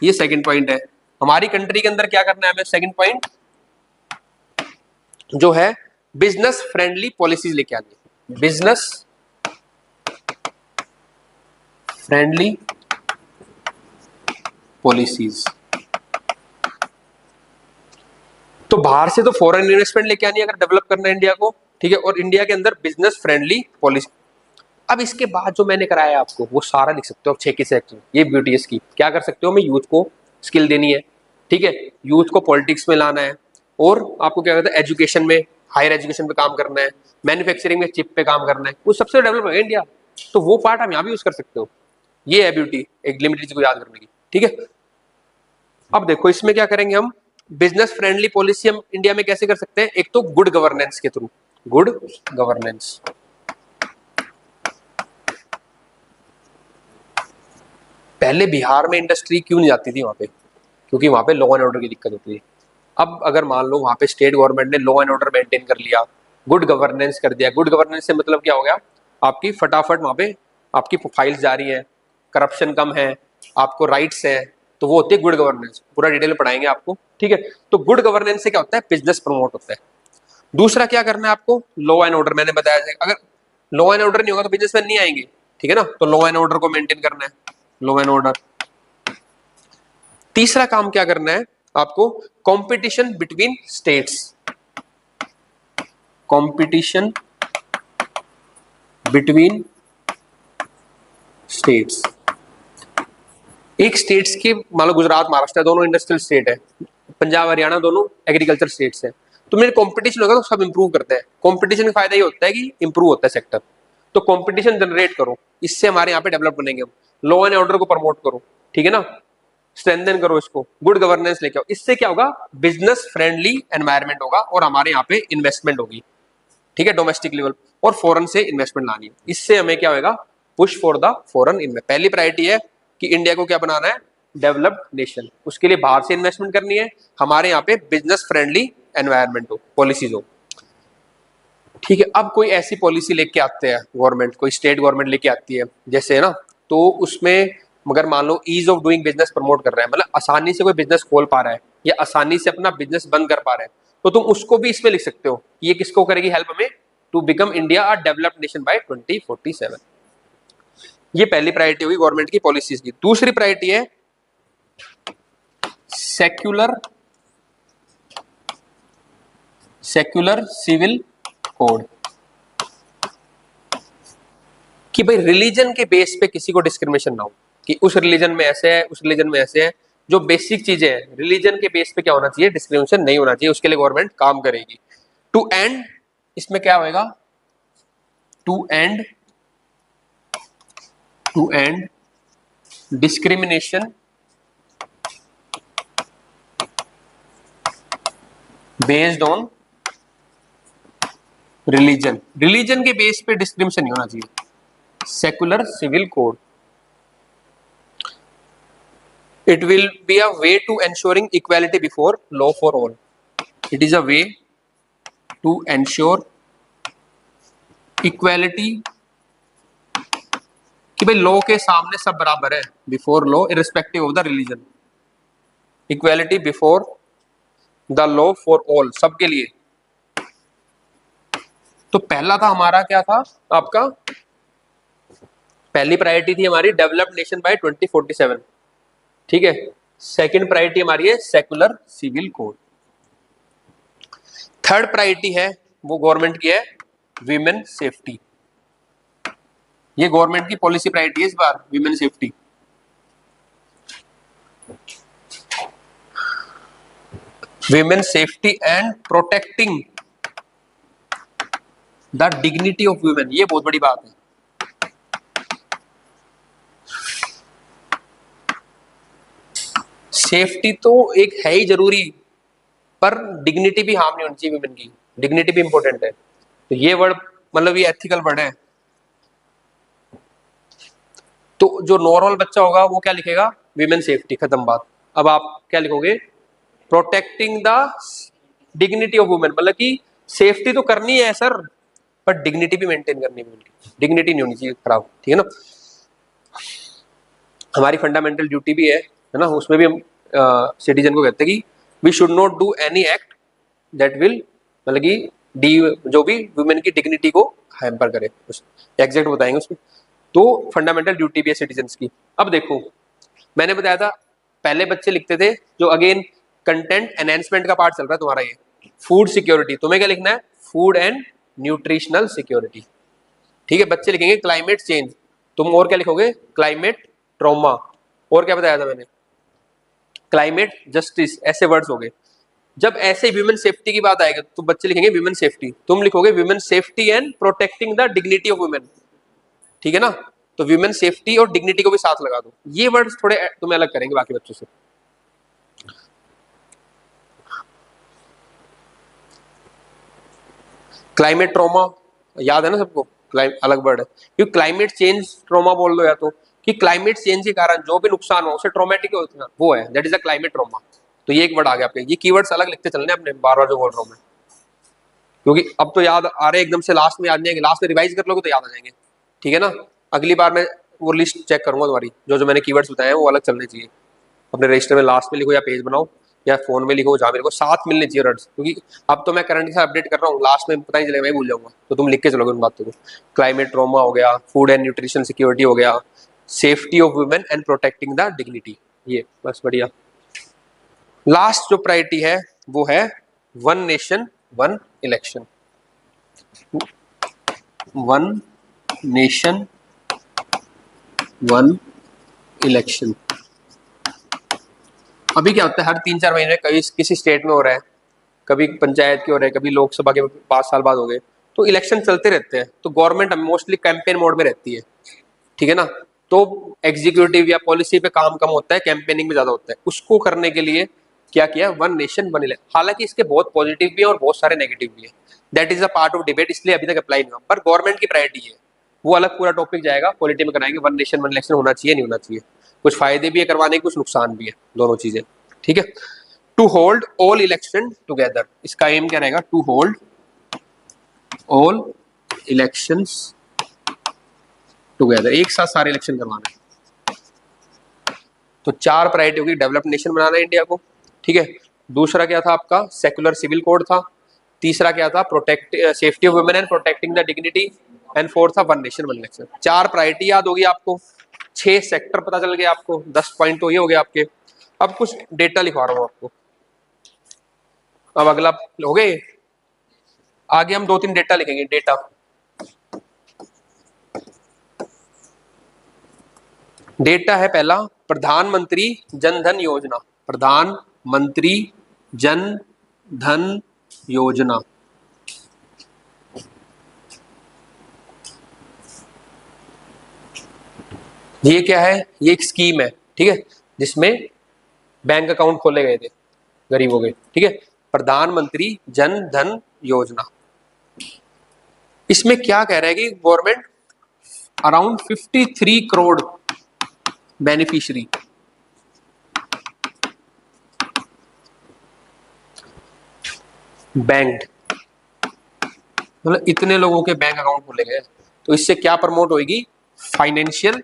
ये सेकंड पॉइंट है, हमारी कंट्री के अंदर क्या करना है हमें, सेकंड पॉइंट जो है बिजनेस फ्रेंडली पॉलिसीज लेके आनी है, बिजनेस फ्रेंडली पॉलिसीज। तो बाहर से तो फॉरेन इन्वेस्टमेंट लेके आनी है अगर डेवलप करना है इंडिया को। ठीक है, और इंडिया के अंदर बिजनेस फ्रेंडली पॉलिसी। अब इसके बाद जो मैंने कराया आपको वो सारा लिख सकते हो, 6 की सेक्टर, ये ब्यूटी इसकी क्या कर सकते हो, मैं यूथ को स्किल देनी है। ठीक है, यूथ को पॉलिटिक्स में लाना है, और आपको क्या कहते हैं एजुकेशन में, हायर एजुकेशन पे काम करना है, मैन्युफैक्चरिंग में चिप पे काम करना है, वो सबसे डेवलप है इंडिया। तो वो पार्ट हम यहाँ भी यूज कर सकते हो, ये है ब्यूटी एक लिमिटेड चीज को याद करने की। ठीक है, अब देखो इसमें क्या करेंगे हम, बिजनेस फ्रेंडली पॉलिसी हम इंडिया में कैसे कर सकते हैं, एक तो गुड गवर्नेंस के थ्रू, गुड गवर्नेंस। पहले बिहार में इंडस्ट्री क्यों नहीं जाती थी वहां पे, क्योंकि वहां पे लॉ एंड ऑर्डर की दिक्कत होती थी। अब अगर मान लो वहां पे स्टेट गवर्नमेंट ने लॉ एंड ऑर्डर मेंटेन कर लिया, गुड गवर्नेंस कर दिया, गुड गवर्नेंस से मतलब क्या हो गया, आपकी फटाफट वहां पे आपकी फाइल्स जारी है, करप्शन कम है, आपको राइट्स है, तो वो होती है गुड गवर्नेंस। पूरा डिटेल में पढ़ाएंगे आपको, ठीक है। तो गुड गवर्नेंस से क्या होता है, बिजनेस प्रमोट होता है। दूसरा क्या करना है आपको, लॉ एंड ऑर्डर। मैंने बताया था अगर लॉ एंड ऑर्डर नहीं होगा तो बिजनेसमैन नहीं आएंगे, ठीक है ना। तो लॉ एंड ऑर्डर को मेंटेन करना है, लॉ एंड ऑर्डर। तीसरा काम क्या करना है आपको, competition between states, competition between states. एक स्टेट्स के, मान लो गुजरात महाराष्ट्र दोनों इंडस्ट्रियल स्टेट है, पंजाब हरियाणा दोनों एग्रीकल्चर स्टेट्स है, तो मेरे कंपटीशन होगा तो सब इंप्रूव करते हैं। कंपटीशन का फायदा ये होता है कि इंप्रूव होता है सेक्टर। तो कंपटीशन जनरेट करो, इससे हमारे यहाँ पे डेवलप बनेंगे हम। लॉ एंड ऑर्डर को प्रमोट करो, ठीक है ना, स्ट्रेंथन करो इसको, गुड गवर्नेंस लेके आओ। इससे क्या होगा, बिजनेस फ्रेंडली एनवायरमेंट होगा और हमारे यहाँ पे इन्वेस्टमेंट होगी, ठीक है, डोमेस्टिक लेवल। और फॉरेन से इन्वेस्टमेंट लानी है, इससे हमें क्या होगा, push for the foreign invest. पहली प्रायोरिटी है कि इंडिया को क्या बनाना है, डेवलप्ड नेशन। उसके लिए बाहर से इन्वेस्टमेंट करनी है, हमारे यहाँ पे बिजनेस फ्रेंडली एनवायरनमेंट हो, पॉलिसीज हो, ठीक है। अब कोई ऐसी पॉलिसी लेके आते हैं गवर्नमेंट, कोई स्टेट गवर्नमेंट लेके आती है जैसे, है ना, तो उसमें मगर मान लो ease of doing business promote कर रहा है, मतलब आसानी से कोई बिजनेस खोल पा रहा है या आसानी से अपना बिजनेस बंद कर पा रहा है, तो तुम उसको भी इसमें लिख सकते हो। ये किसको करेगी हेल्प हमें, to become India a developed nation by 2047। ये पहली प्रायोरिटी होगी गवर्नमेंट की पॉलिसीज की। दूसरी प्रायोरिटी है सेक्युलर सिविल कोड, कि भाई रिलीजन के बेस पे किसी को डिस्क्रिमिनेशन ना हो, कि उस रिलीजन में ऐसे है, उस रिलीजन में ऐसे है। जो बेसिक चीजें हैं रिलीजन के बेस पे क्या होना चाहिए, डिस्क्रिमिनेशन नहीं होना चाहिए, उसके लिए गवर्नमेंट काम करेगी। टू एंड, इसमें क्या होएगा, to end discrimination based on religion. Religion के बेस पे डिस्क्रिमिनेशन नहीं होना चाहिए। Secular civil code, it will be a way to ensuring equality before law for all. It is a way to ensure equality, कि भाई लॉ के सामने सब बराबर है, before law irrespective of the religion, equality before the law for all, सबके लिए। तो पहला था हमारा, क्या था आपका, पहली प्रायोरिटी थी हमारी डेवलप्ड नेशन बाय 2047, ठीक है। सेकंड प्रायोरिटी हमारी है secular civil code. Third priority है वो गवर्नमेंट की है वीमेन सेफ्टी। ये गवर्नमेंट की पॉलिसी प्रायोरिटी है इस बार, women safety. Women safety and protecting the dignity of women, ये बहुत बड़ी बात है। सेफ्टी तो एक है ही जरूरी, पर डिग्निटी भी हार्म नहीं होनी चाहिए वीमेन की, डिग्निटी भी इंपॉर्टेंट है। तो ये वर्ड, मतलब ये एथिकल वर्ड है। तो जो नॉर्मल बच्चा होगा वो क्या लिखेगा, वीमेन सेफ्टी, खत्म बात। अब आप क्या लिखोगे, protecting the dignity of women, मतलब कि सेफ्टी तो करनी है सर, पर डिग्निटी भी मेंटेन करनी है, उनकी डिग्निटी नहीं होनी चाहिए खराब, ठीक है ना। हमारी फंडामेंटल ड्यूटी भी है ना, उसमें भी हम सिटीजन को कहते हैं कि we should not do any act that will, मतलब कि डी, जो भी वुमेन की डिग्निटी को हैम्पर करे, एग्जैक्ट बताएंगे उसमें। तो फंडामेंटल ड्यूटी भी है सिटीजन्स की। अब देखो, मैंने बताया था पहले बच्चे लिखते थे, जो अगेन कंटेंट एनहेंसमेंट का पार्ट चल रहा है तुम्हारा, ये फूड सिक्योरिटी, तुम्हें क्या लिखना है, फूड एंड न्यूट्रिशनल सिक्योरिटी, ठीक है। बच्चे लिखेंगे क्लाइमेट चेंज, तुम और क्या लिखोगे, क्लाइमेट ट्रॉमा, और क्या बताया था मैंने, क्लाइमेट जस्टिस, ऐसे वर्ड्स हो गए। जब ऐसे ह्यूमन सेफ्टी की बात आएगी तो बच्चे लिखेंगे ह्यूमन सेफ्टी, तुम लिखोगे human safety and protecting the dignity of women, ठीक है ना। तो ह्यूमन सेफ्टी और डिग्निटी को भी साथ लगा दो, ये वर्ड्स थोड़े तुम्हें अलग करेंगे बाकी बच्चों से। क्लाइमेट ट्रॉमा याद है ना सबको, अलग वर्ड है, क्योंकि क्लाइमेट चेंज ट्रॉमा बोल दो, या तो कि क्लाइमेट चेंज के कारण जो भी नुकसान हो उसे ट्रोमेटिक होता है, वो है, that is a climate trauma. तो ये एक वर्ड आ गया आपके, ये कीवर्ड्स अलग लिखते चलने अपने, बार बार जो बोल रहा हूं मैं, क्योंकि अब तो याद आ रहे एकदम से, लास्ट में याद नहीं आएंगे, लास्ट में रिवाइज कर लोगे तो याद आ जाएंगे, ठीक है ना। अगली बार मैं वो लिस्ट चेक करूंगा तुम्हारी, जो जो मैंने कीवर्ड्स बताए हैं वो अलग चलने चाहिए। अपने रजिस्टर में लास्ट में लिखो या पेज बनाओ या फोन में लिखो, जहाँ मेरे को साथ मिलने चाहिए वर्ड्स, क्योंकि अब तो मैं करंट के साथ अपडेट कर रहा हूँ, लास्ट में पता नहीं चलेगा, मैं भूल जाऊंगा, तो तुम लिख के चलोगे उन बातों को। क्लाइमेट ट्रॉमा हो गया, फूड एंड न्यूट्रिशन सिक्योरिटी हो गया, safety of women and protecting the dignity, ये बस बढ़िया। लास्ट जो प्रायोरिटी है वो है one nation one election. One nation one election. अभी क्या होता है, हर 3-4 महीने कभी किसी स्टेट में हो रहा है, कभी पंचायत के हो रहे हैं, कभी लोकसभा के 5 साल बाद हो गए, तो इलेक्शन चलते रहते हैं, तो गवर्नमेंट मोस्टली कैंपेन मोड में रहती है, ठीक है ना। तो एग्जीक्यूटिव या पॉलिसी पे काम कम होता है, कैंपेनिंग में ज्यादा होता है। उसको करने के लिए क्या किया, वन नेशन वन इलेक्शन। हालांकि इसके बहुत पॉजिटिव भी है और बहुत सारे नेगेटिव भी है, that is a part of debate, इसलिए अभी तक अप्लाई नहीं हुआ, पर गवर्नमेंट की प्रायोरिटी है, वो अलग पूरा टॉपिक जाएगा, पॉलिटी में कराएंगे वन नेशन वन इलेक्शन होना चाहिए नहीं होना चाहिए। कुछ फायदे भी है करवाने के, कुछ नुकसान भी है, दोनों चीजें, ठीक है। To hold all election together, इसका एम क्या रहेगा, to hold all elections together, एक साथ सारे इलेक्शन करवाना है। तो 4 प्रायोरिटी होगी, डेवलप्ड नेशन बनाना है इंडिया को, ठीक है। दूसरा क्या था आपका, सेक्युलर सिविल कोड था। तीसरा क्या था, protect safety of women and protecting the dignity. And fourth था one nation one election. 4 priority याद होगी आपको, 6 सेक्टर पता चल गया आपको, 10 पॉइंट तो ये हो गया आपके। अब कुछ डेटा लिखवा रहा हूं आपको, अब अगला हो गए, आगे हम 2-3 डेटा लिखेंगे। डेटा, डेटा है पहला, प्रधानमंत्री जन धन योजना। प्रधानमंत्री जन धन योजना, ये क्या है, ये एक स्कीम है, ठीक है, जिसमें बैंक अकाउंट खोले गए थे गरीबों के, ठीक है। प्रधानमंत्री जन धन योजना, इसमें क्या कह रहा है कि government around 53 crore beneficiary, bank, मतलब इतने लोगों के बैंक अकाउंट खोले गए, तो इससे क्या प्रमोट होगी, फाइनेंशियल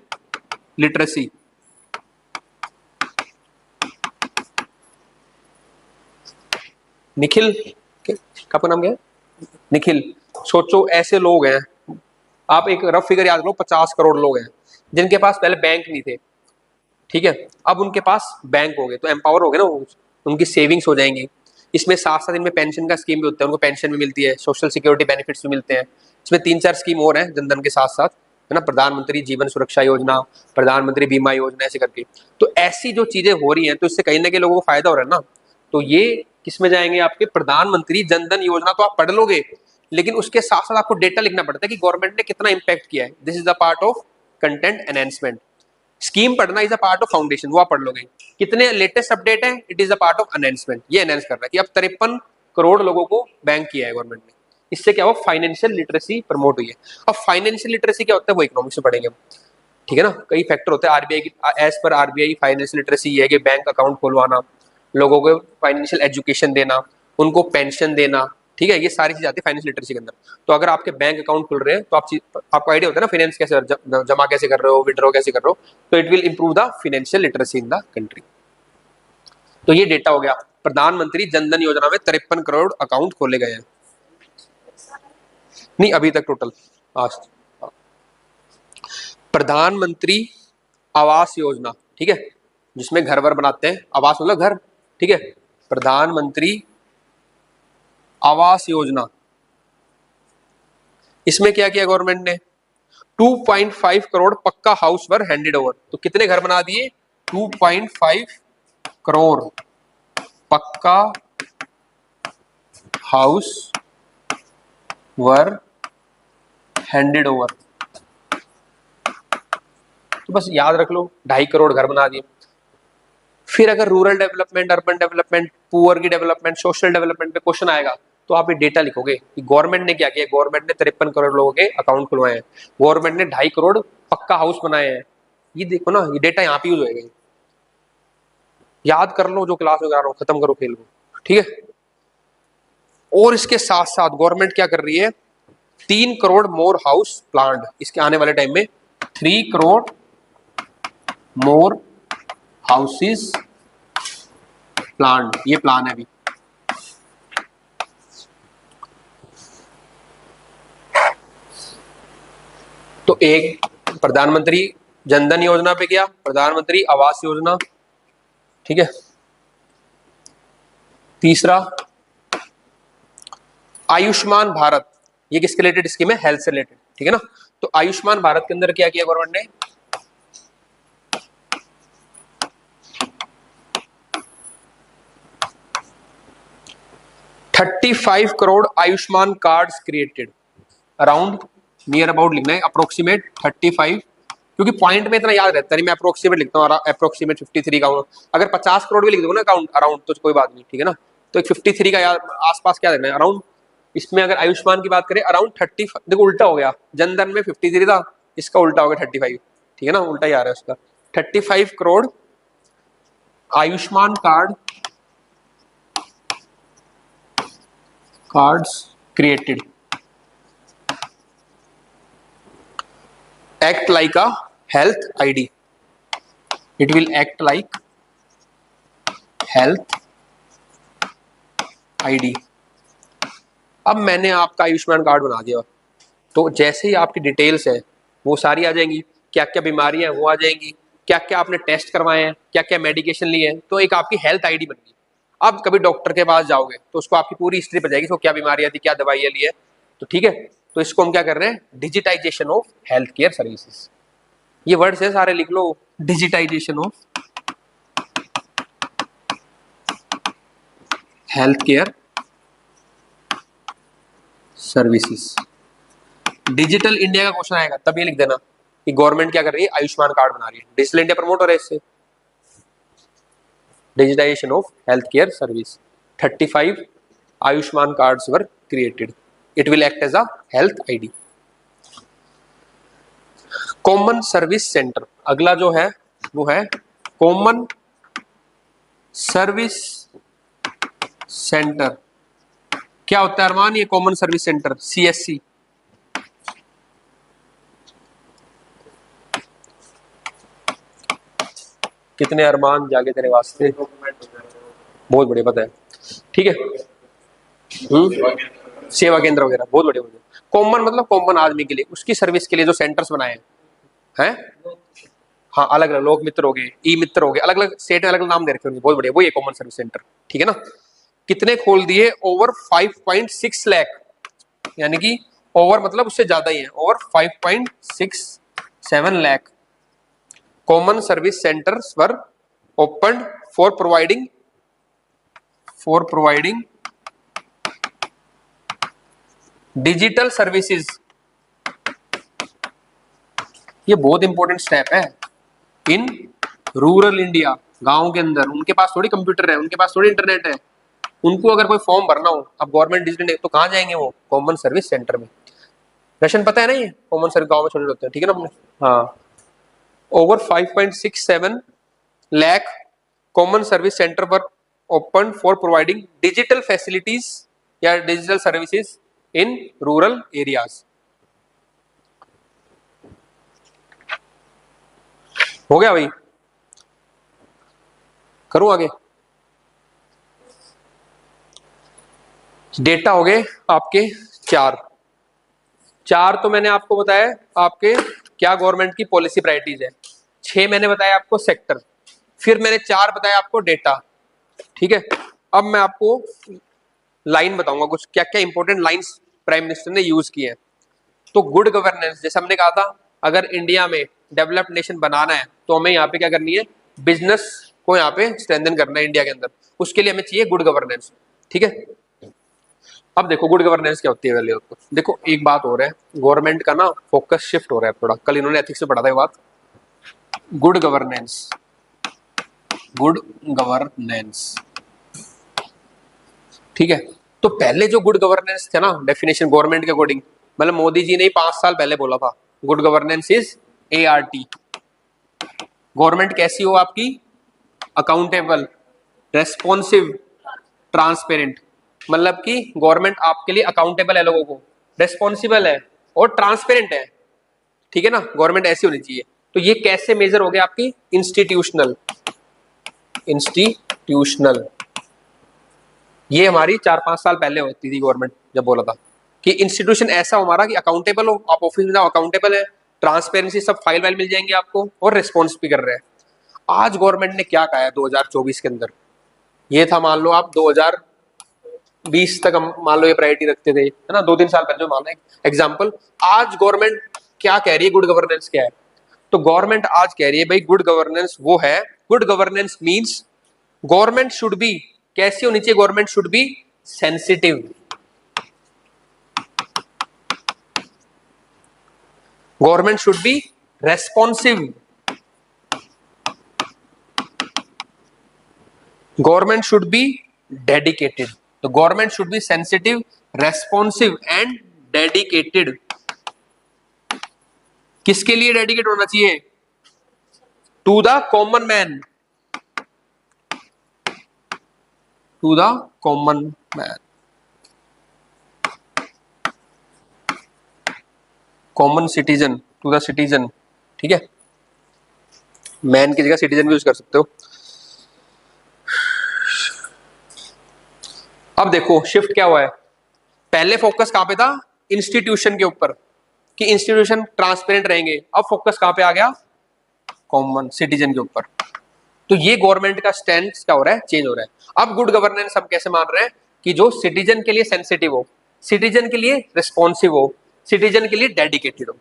लिटरेसी। निखिल, आपका नाम क्या है, निखिल। सोचो ऐसे लोग हैं, आप एक रफ फिगर याद लो, 50 करोड़ लोग हैं जिनके पास पहले बैंक नहीं थे, ठीक है, अब उनके पास बैंक हो गए, तो एम्पावर हो गए ना वो, उनकी सेविंग्स हो जाएंगी। इसमें साथ साथ इनमें पेंशन का स्कीम भी होता है, उनको पेंशन भी मिलती है, सोशल सिक्योरिटी बेनिफिट्स भी मिलते हैं। इसमें 3-4 स्कीम और हैं जनधन के साथ साथ, है ना, प्रधानमंत्री जीवन सुरक्षा योजना, प्रधानमंत्री बीमा योजना, ऐसे करके। तो ऐसी जो चीजें हो रही हैं, तो इससे कहीं ना कहीं लोगों को फायदा हो रहा है ना। तो ये किस में जाएंगे, आपके प्रधानमंत्री जनधन योजना तो आप पढ़ लोगे, लेकिन उसके साथ साथ आपको डेटा लिखना पड़ता है कि गवर्नमेंट ने कितना इंपैक्ट किया है। This is the part of content enhancement. Scheme पढ़ना is a part of foundation, वो आप पढ़ लोगे। कितने लेटेस्ट अपडेट है, it is a part of enhancement, ये एनहेंस कर रहा है कि अब 53 करोड़ लोगों को बैंक किया है गवर्नमेंट ने। इससे क्या हुआ, फाइनेंशियल लिटरेसी प्रमोट हुई है। अब फाइनेंशियल लिटरेसी क्या होता है, वो इकोनॉमिक्स में पढ़ेंगे हम, ठीक है ना। कई फैक्टर होते हैं, आरबीआई की, as per RBI financial literacy ये है कि बैंक अकाउंट खुलवाना, लोगों को फाइनेंशियल एजुकेशन देना, उनको पेंशन देना, ठीक है, ये सारी चीज आती है फाइनेंशियल लिटरेसी के अंदर। तो अगर आपके बैंक अकाउंट खुल रहे हैं, तो आपको आइडिया होता है ना, फाइनेंस कैसे जमा कैसे कर रहे हो, विड्रॉ कैसे कर रहे हो, तो it will improve the financial literacy in the country. तो ये डेटा हो गया, प्रधानमंत्री जनधन योजना में 53 करोड़ अकाउंट खोले गए हैं। नहीं अभी तक टोटल, आज प्रधानमंत्री आवास योजना, ठीक है, जिसमें घर वर बनाते हैं, आवास मतलब घर, ठीक है, प्रधानमंत्री आवास योजना, इसमें क्या किया गवर्नमेंट ने, 2.5 करोड़ पक्का हाउस वर हैंडेड ओवर। तो कितने घर बना दिए, 2.5 करोड़ पक्का हाउस वर हैंडेड ओवर। तो बस याद रख लो, 2.5 करोड़ घर बना दिए। फिर अगर rural development, urban development, poor की डेवलपमेंट, सोशल डेवलपमेंट पे क्वेश्चन आएगा, तो आप ये डेटा लिखोगे कि गवर्नमेंट ने क्या किया। गवर्नमेंट ने 53 करोड़ लोगों के अकाउंट खुलवाए हैं, गवर्नमेंट ने 2.5 करोड़ पक्का हाउस बनाए हैं। ये देखो ना, ये डेटा यहाँ पे यूज होगा, याद कर लो, जो क्लास में करा रहा हूँ, खत्म करो खेल को, ठीक है। और इसके साथ साथ गवर्नमेंट क्या कर रही है, 3 करोड़ मोर हाउस प्लांट इसके आने वाले टाइम में 3 करोड़ मोर हाउसेस प्लान, ये प्लान है अभी। तो एक प्रधानमंत्री जनधन योजना पे गया, प्रधानमंत्री आवास योजना, ठीक है। तीसरा आयुष्मान भारत, ये किसके रिलेटेड स्कीम है? हेल्थ से रिलेटेड, ठीक है ना। तो आयुष्मान भारत के अंदर क्या किया गवर्नमेंट ने? 35 crore Ayushman cards created, around near about लिखना है, अप्रोक्सीमेट 35, क्योंकि पॉइंट में इतना याद रहता नहीं, मैं अप्रोक्सीमेट लिखता हूँ, अप्रोक्सीमेट 53 का। अगर 50 करोड़ भी लिख दूंगा ना अकाउंट अराउंड तो कोई बात नहीं, ठीक है ना। तो एक 53 का याद आसपास क्या देखना है, अराउंड। इसमें अगर आयुष्मान की बात करें अराउंड 30, देखो उल्टा हो गया, जनधन में 53 था, इसका उल्टा हो गया 35, ठीक है ना, उल्टा ही आ रहा है उसका। 35 crore Ayushman cards created, act like a health ID, it will act like health ID। अब मैंने आपका आयुष्मान कार्ड बना दिया, तो जैसे ही आपकी डिटेल्स है वो सारी आ जाएंगी, क्या क्या बीमारियां हैं वो आ जाएंगी, क्या क्या आपने टेस्ट करवाए हैं, क्या क्या मेडिकेशन लिए हैं, तो एक आपकी हेल्थ आईडी बन गई। अब कभी डॉक्टर के पास जाओगे तो उसको आपकी पूरी हिस्ट्री पड़ जाएगी, तो क्या बीमारियां थी, क्या दवाइयां ली है, तो ठीक है। तो इसको हम क्या कर रहे हैं? Digitisation of health care services, ये वर्ड्स है सारे, लिख लो। Digitisation of health care services. Digital India का क्वेश्चन आएगा तब ये लिख देना कि गवर्नमेंट क्या कर रही है, आयुष्मान कार्ड बना रही है, डिजिटल इंडिया प्रमोट हो रहा है इससे। Digitisation of health care service, 35 Ayushman cards were created, it will act as a health ID. Common service centre, अगला जो है वो है कॉमन सर्विस सेंटर। क्या होता है अरमान ये कॉमन सर्विस सेंटर? CSC, कितने अरमान जागे तेरे वास्ते, बहुत बढ़िया, पता है, ठीक है। सेवा केंद्र वगैरह, बहुत बढ़िया बढ़िया। कॉमन मतलब कॉमन आदमी के लिए, उसकी सर्विस के लिए जो सेंटर्स बनाए हैं। हाँ, अलग अलग लोक मित्र हो गए, ई मित्र हो गए, अलग अलग स्टेट में अलग अलग नाम दे रखे होंगे, बहुत बढ़िया, वो ये कॉमन सर्विस सेंटर, ठीक है ना। कितने खोल दिए? ओवर 5.6 लाख, यानी कि ओवर मतलब उससे ज्यादा ही है, over 5.67 lakh common service centres were open for providing digital services. ये बहुत इंपॉर्टेंट स्टेप है इन रूरल इंडिया। गांव के अंदर उनके पास थोड़ी कंप्यूटर है, उनके पास थोड़ी इंटरनेट है, उनको अगर कोई फॉर्म भरना हो, अब गवर्नमेंट डिजिटल तो कहाँ जाएंगे वो? कॉमन सर्विस सेंटर में। राशन पता है ना, ये कॉमन सर्विस गांव में छोटे होते हैं, ठीक है ना अपने। हाँ, over 5.67 lakh common service centre पर open for providing digital facilities या digital services in rural areas. हो गया भाई, करूं आगे? डेटा हो गए आपके चार तो मैंने आपको बताया आपके क्या गवर्नमेंट की पॉलिसी प्रायोरिटीज है, 6 मैंने बताया आपको सेक्टर, फिर मैंने 4 बताया आपको डेटा, ठीक है। अब मैं आपको लाइन बताऊंगा कुछ, क्या क्या इंपॉर्टेंट लाइंस प्राइम मिनिस्टर ने यूज किए हैं। तो गुड गवर्नेंस, जैसे हमने कहा था, अगर इंडिया में डेवलप्ड नेशन बनाना है तो हमें यहाँ पे क्या करनी है? बिजनेस को यहाँ पे स्ट्रेंथन करना है इंडिया के अंदर, उसके लिए हमें चाहिए गुड गवर्नेंस, ठीक है। अब देखो गुड गवर्नेंस क्या होती है पहले तो देखो, एक बात हो रहा है, गवर्नमेंट का ना फोकस शिफ्ट हो रहा है थोड़ा, कल इन्होंने एथिक्स में पढ़ा था ये बात। गुड गवर्नेंस, गुड गवर्नेंस, ठीक है। तो पहले जो गुड गवर्नेंस थे ना, डेफिनेशन गवर्नमेंट के अकॉर्डिंग, मतलब मोदी जी ने 5 साल पहले बोला था, good governance is ART। Government कैसी हो आपकी? अकाउंटेबल, रेस्पॉन्सिव, ट्रांसपेरेंट, मतलब कि गवर्नमेंट आपके लिए अकाउंटेबल है, लोगों को रेस्पॉन्सिबल है और ट्रांसपेरेंट है। ठीक है ना, गवर्नमेंट ऐसी होनी चाहिए। तो ये कैसे मेजर हो गया आपकी, इंस्टीट्यूशनल, इंस्टीट्यूशनल। ये हमारी 4-5 साल पहले होती थी गवर्नमेंट जब बोला था कि इंस्टीट्यूशन ऐसा हो हमारा कि अकाउंटेबल हो, आप ऑफिस में जाओ अकाउंटेबल है, ट्रांसपेरेंसी, सब फाइल वाइल मिल जाएंगे आपको, और रिस्पॉन्स भी कर रहे हैं। आज गवर्नमेंट ने क्या कहा है 2024 के अंदर, ये था मान लो आप 2020 तक हम मान लो ये प्रायोरिटी रखते थे, है ना, 2-3 साल पहले जो मान लो एग्जाम्पल। आज गवर्नमेंट क्या कह रही है, गुड गवर्नेंस क्या है? तो गवर्नमेंट आज कह रही है भाई गुड गवर्नेंस वो है, good governance means government should be, कैसी होनी चाहिए government, should be sensitive, government should be responsive, government should be dedicated. तो government should be sensitive, responsive and dedicated. किसके लिए डेडिकेट होना चाहिए? To the common man, to the common man, common citizen, to the citizen. ठीक है, man की जगह citizen भी यूज कर सकते हो। अब देखो शिफ्ट क्या हुआ है, पहले फोकस कहां पे था, इंस्टीट्यूशन के ऊपर, कि इंस्टीट्यूशन ट्रांसपेरेंट रहेंगे। अब फोकस कहां पे आ गया, कॉमन सिटीजन के ऊपर। तो ये गवर्नमेंट का स्टैंड क्या हो रहा है, चेंज हो रहा है। अब गुड गवर्नेंस हम कैसे मान रहे हैं, कि जो सिटीजन के लिए सेंसिटिव हो, सिटीजन के लिए रिस्पॉन्सिव हो, सिटीजन के लिए डेडिकेटेड हो।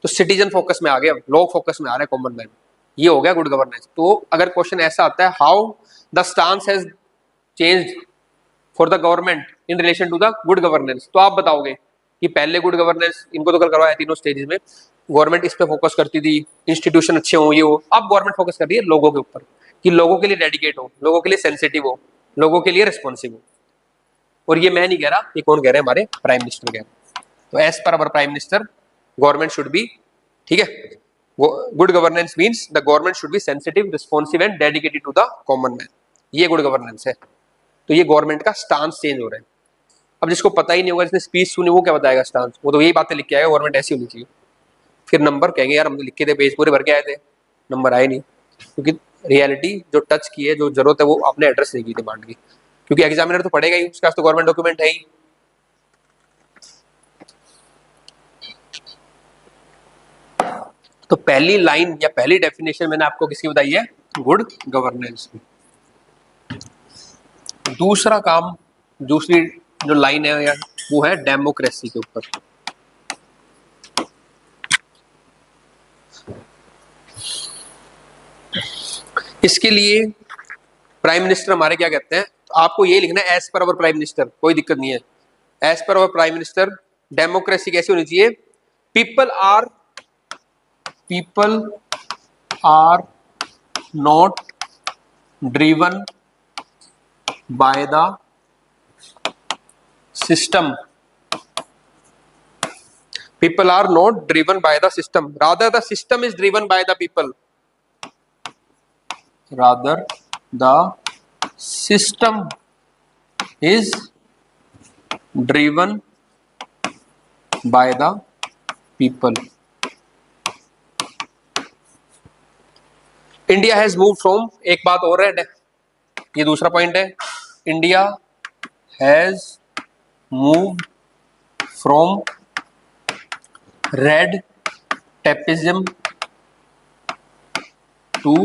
तो सिटीजन फोकस में आ गया, लोग फोकस में आ रहे हैं, कॉमन मैन। ये हो गया गुड गवर्नेंस। तो अगर क्वेश्चन ऐसा आता है, how the stance has changed for the government in relation to the good governance, तो आप बताओगे कि पहले गुड गवर्नेंस, इनको तो कल करवाया तीनों स्टेजेस में, गवर्नमेंट इस पे फोकस करती थी, इंस्टीट्यूशन अच्छे हो, ये हो। अब गवर्नमेंट फोकस कर रही है लोगों के ऊपर, कि लोगों के लिए डेडिकेट हो, लोगों के लिए सेंसिटिव हो, लोगों के लिए रिस्पॉन्सिव हो। और ये मैं नहीं कह रहा, ये कौन कह रहे हैं, हमारे प्राइम मिनिस्टर कह रहे हैं। तो as per our prime minister government should be, ठीक है, good governance means the government should be sensitive, responsive and dedicated to the common man. ये गुड गवर्नेंस है। तो ये गवर्नमेंट का स्टांस चेंज हो रहा है। अब जिसको पता ही नहीं होगा, जिसने स्पीच सुनी, वो क्या बताएगा स्टांस, वो तो यही बातें लिख के आएगा गवर्नमेंट ऐसी होनी चाहिए। फिर नंबर कहेंगे यार हम लिख के थे, पेज पूरे भर के आए थे, नंबर आए नहीं, क्योंकि रियलिटी जो टच की है, जो जरूरत है, वो आपने एड्रेस नहीं की डिमांड की। क्योंकि एग्जामिनर तो पढ़ेगा ही, उसके पास तो गवर्नमेंट डॉक्यूमेंट है ही। तो पहली लाइन या पहली डेफिनेशन मैंने आपको किसकी बताई है, गुड गवर्नेंस की। दूसरा काम, दूसरी जो लाइन है यार, वो है डेमोक्रेसी के ऊपर। इसके लिए प्राइम मिनिस्टर हमारे क्या कहते हैं, तो आपको ये लिखना है as per our prime minister, कोई दिक्कत नहीं है। As per our prime minister democracy कैसी होनी चाहिए, people are not driven by the system, people are not driven by the system, rather the system is driven by the people, rather the system is driven by the people. India has move from, एक बात और है, ये दूसरा point है, India has move from red tapism to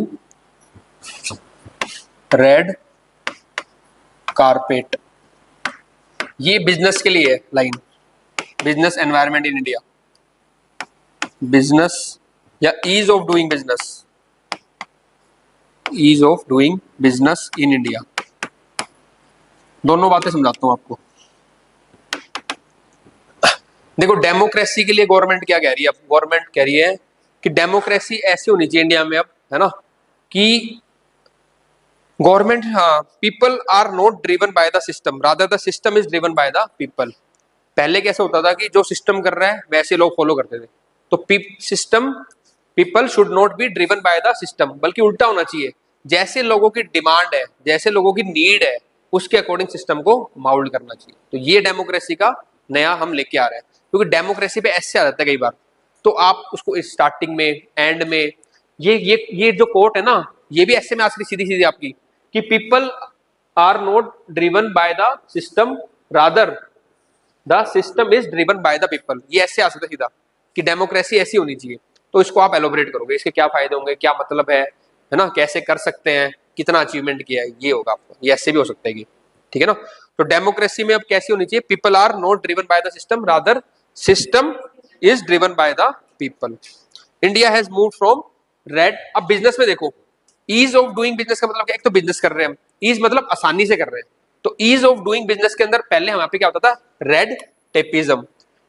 red carpet. ये business के लिए है line, business environment in India, business या ease of doing business, ease of doing business in India. दोनों बातें समझाता हूं आपको। देखो डेमोक्रेसी के लिए गवर्नमेंट क्या कह रही है, अब गवर्नमेंट कह रही है कि डेमोक्रेसी ऐसी होनी चाहिए इंडिया में अब, है ना, कि गवर्नमेंट, हाँ, people are not driven by the system, rather the system is driven by the people. पहले कैसे होता था कि जो सिस्टम कर रहा है वैसे लोग फॉलो करते थे। तो system, people should not be driven by the system, बल्कि उल्टा होना चाहिए, जैसे लोगों की डिमांड है, जैसे लोगों की नीड है, उसके अकॉर्डिंग सिस्टम को माउल्ड करना चाहिए। तो ये डेमोक्रेसी का नया हम लेके आ रहे हैं, क्योंकि डेमोक्रेसी पे ऐसे आ जाता है कई बार, तो आप उसको स्टार्टिंग में, एंड में, ये जो कोट है ना, ये भी ऐसे में आ सकती सीधी सीधी आपकी, कि people are not driven by the system, rather the system is driven by the people. ये ऐसे आ सकता है सीधा, कि डेमोक्रेसी ऐसी होनी चाहिए। तो इसको आप एलोबरेट करोगे, इसके क्या फायदे होंगे, क्या मतलब है ना, कैसे कर सकते हैं, कितना अचीवमेंट किया है, ये होगा आपको। ये ऐसे भी हो सकता है कि, ठीक है ना। तो डेमोक्रेसी में अब कैसी होनी चाहिए, people are not driven by the system, rather system is driven by the people. India has move from red. अब बिजनेस में देखो, ईज ऑफ डूइंग बिजनेस का मतलब क्या, एक तो बिजनेस कर रहे हैं हम, ईज मतलब आसानी से कर रहे हैं। तो ईज ऑफ डूइंग बिजनेस के अंदर पहले हमारे पे क्या होता था, रेड टेपिज्म,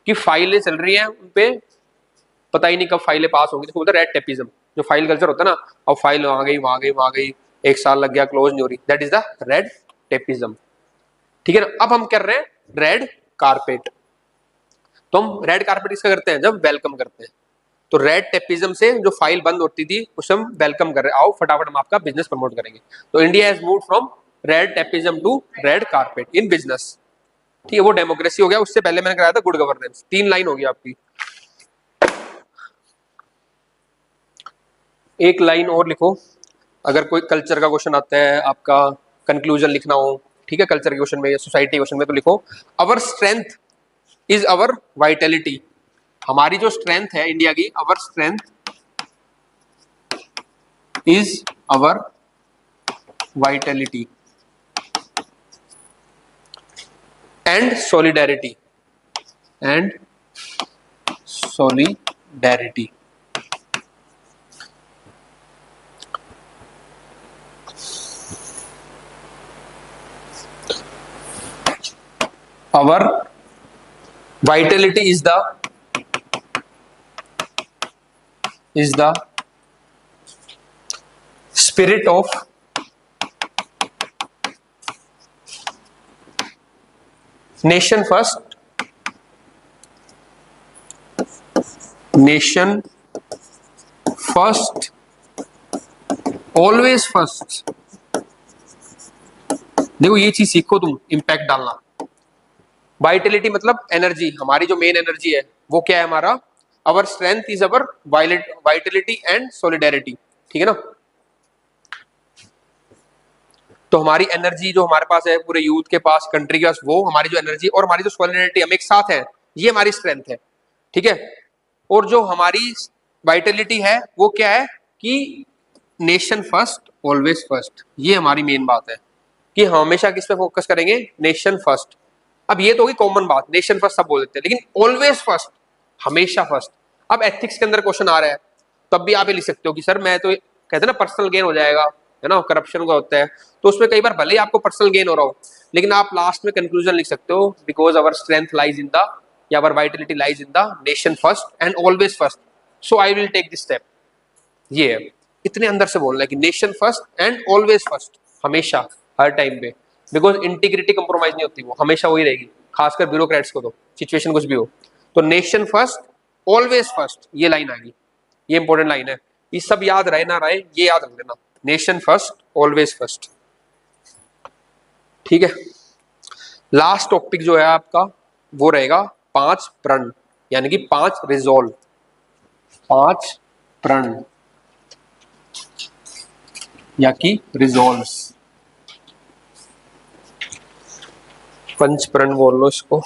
की फाइलें चल रही हैं उनपे, पता ही नहीं कब फाइलें पास होंगी, तो बोलता है रेड टेपिज्म। जो फाइल कल्चर होता है ना, अब फाइल वहां गई वहां गई वहां गई, एक साल लग गया, क्लोज नहीं हो रही, that is the red tapism. ठीक है ना। अब हम कर रहे हैं रेड कारपेट। तो हम रेड कारपेट किसका करते हैं, जब वेलकम करते हैं। तो रेड टेपिज्म से जो फाइल बंद होती थी उसे हम वेलकम कर रहे हैं, आओ फटाफट हम आपका बिजनेस प्रमोट करेंगे। तो India has moved from red tapism to red carpet in business. ठीक है, वो डेमोक्रेसी हो गया। उससे पहले मैंने कराया था गुड गवर्नेंस। 3 लाइन होगी आपकी। एक लाइन और लिखो, अगर कोई कल्चर का क्वेश्चन आता है, आपका कंक्लूजन लिखना हो, ठीक है, कल्चर के क्वेश्चन में या सोसाइटी क्वेश्चन में, तो लिखो our strength is our Vitality. हमारी जो स्ट्रेंथ है इंडिया की, our strength is our Vitality and solidarity, and solidarity. our vitality is the spirit of nation first, nation first, always first। देखो ये चीज सीखो तुम, इंपैक्ट डालना। वाइटलिटी मतलब एनर्जी, हमारी जो मेन एनर्जी है वो क्या है हमारा, our strength is our Vitality and solidarity. ठीक है ना। तो हमारी एनर्जी जो हमारे पास है, पूरे यूथ के पास, कंट्री के पास, वो हमारी जो एनर्जी और हमारी जो सॉलिडेरिटी, हम एक साथ है, ये हमारी स्ट्रेंथ है। ठीक है। और जो हमारी वाइटलिटी है वो क्या है, कि नेशन फर्स्ट ऑलवेज फर्स्ट। ये हमारी मेन बात है कि हमेशा किस पे फोकस करेंगे, नेशन फर्स्ट। अब ये तो होगी कॉमन बात, नेशन फर्स्ट सब बोल देते हैं, लेकिन ऑलवेज फर्स्ट, हमेशा फर्स्ट। अब एथिक्स के अंदर क्वेश्चन आ रहा है, तब भी आप ये लिख सकते हो कि सर मैं तो, कहते हैं ना पर्सनल गेन हो जाएगा, है ना, करप्शन का होता है, तो उसमें कई बार भले ही आपको पर्सनल गेन हो रहा हो, लेकिन आप लास्ट में कंक्लूजन लिख सकते हो, because our strength lies in the, या our vitality lies in the nation first and always first, so I will take this step. ये है, इतने अंदर से बोलना है कि nation first and always first, हमेशा, हर टाइम पे, बिकॉज इंटीग्रिटी कंप्रोमाइज नहीं होती, वो हमेशा वही रहेगी, खासकर ब्यूरोक्रेट्स को तो, सिचुएशन कुछ भी हो। तो नेशन फर्स्ट ऑलवेज फर्स्ट, ये लाइन आ गई, ये इंपॉर्टेंट लाइन है, ये सब याद रहे ना रहे, ये याद रख लेना, नेशन फर्स्ट ऑलवेज फर्स्ट। ठीक है। लास्ट टॉपिक जो है आपका वो रहेगा 5 प्रण, यानी कि 5 रिजॉल्व, 5 प्रण या कि रिजॉल्व्स। पंचप्रण बोल लो इसको।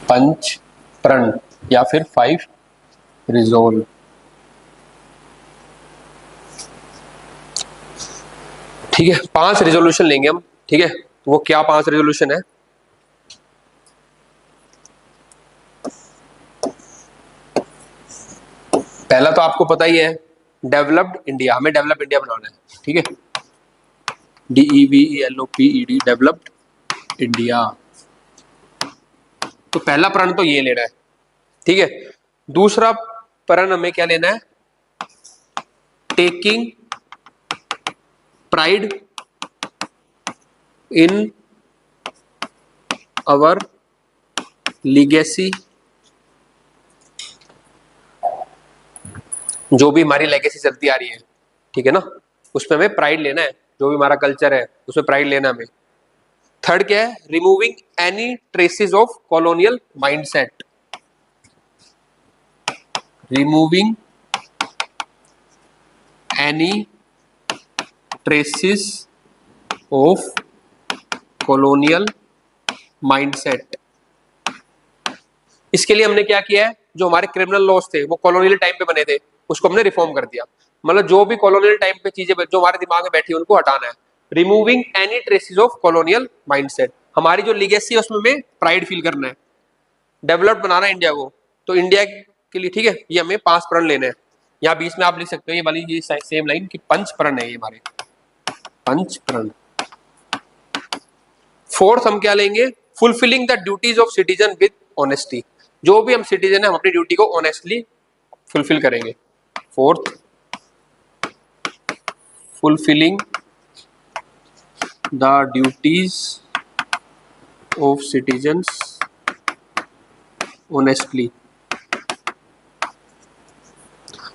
पंच प्रण या फिर 5 रिजॉल्व। ठीक है, 5 रिजोल्यूशन लेंगे हम। ठीक है, तो वो क्या 5 रिजोल्यूशन है, पहला तो आपको पता ही है, डेवलप्ड इंडिया, हमें डेवलप इंडिया बनाना है। ठीक है, DEVELOPED, डेवलप्ड इंडिया। तो पहला प्रण तो ये लेना है। ठीक है, दूसरा प्रण हमें क्या लेना है, taking pride in our legacy, जो भी हमारी लेगेसी चलती आ रही है, ठीक है ना, उसमें हमें प्राइड लेना है, जो भी हमारा कल्चर है उसमें प्राइड लेना हमें। थर्ड क्या है, removing any traces of colonial mindset, removing any traces of colonial mindset. इसके लिए हमने क्या किया है, जो हमारे क्रिमिनल लॉज थे वो कॉलोनियल टाइम पे बने थे, उसको हमने रिफॉर्म कर दिया। मतलब जो भी कॉलोनियल टाइम पे चीजें जो हमारे दिमाग में बैठी है उनको हटाना है। Removing any traces of colonial mindset, हमारी जो लीगेसी है उसमें हमें प्राइड फील करना है, डेवलप बनाना है इंडिया को। तो इंडिया के लिए ठीक है, ये हमें 5 प्रण लेने हैं। यहाँ बीच में आप लिख सकते हो ये वाली ये सेम लाइन कि 5 प्रण है ये हमारे 5 प्रण। फोर्थ हम क्या लेंगे, fulfilling the duties of citizen with honesty, जो भी हम सिटीजन है हम अपनी ड्यूटी को ऑनेस्टली फुलफिल करेंगे। Fourth, fulfilling the duties of citizens honestly.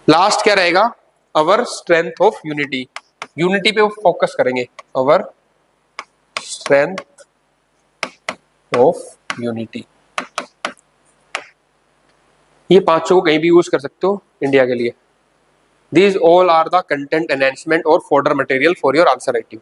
Last क्या रहेगा, our strength of unity, unity पे फोकस करेंगे, अवर स्ट्रेंथ ऑफ यूनिटी। ये पांचों को कहीं भी यूज कर सकते हो इंडिया के लिए। These all are the content enhancement or fodder material for your answer writing.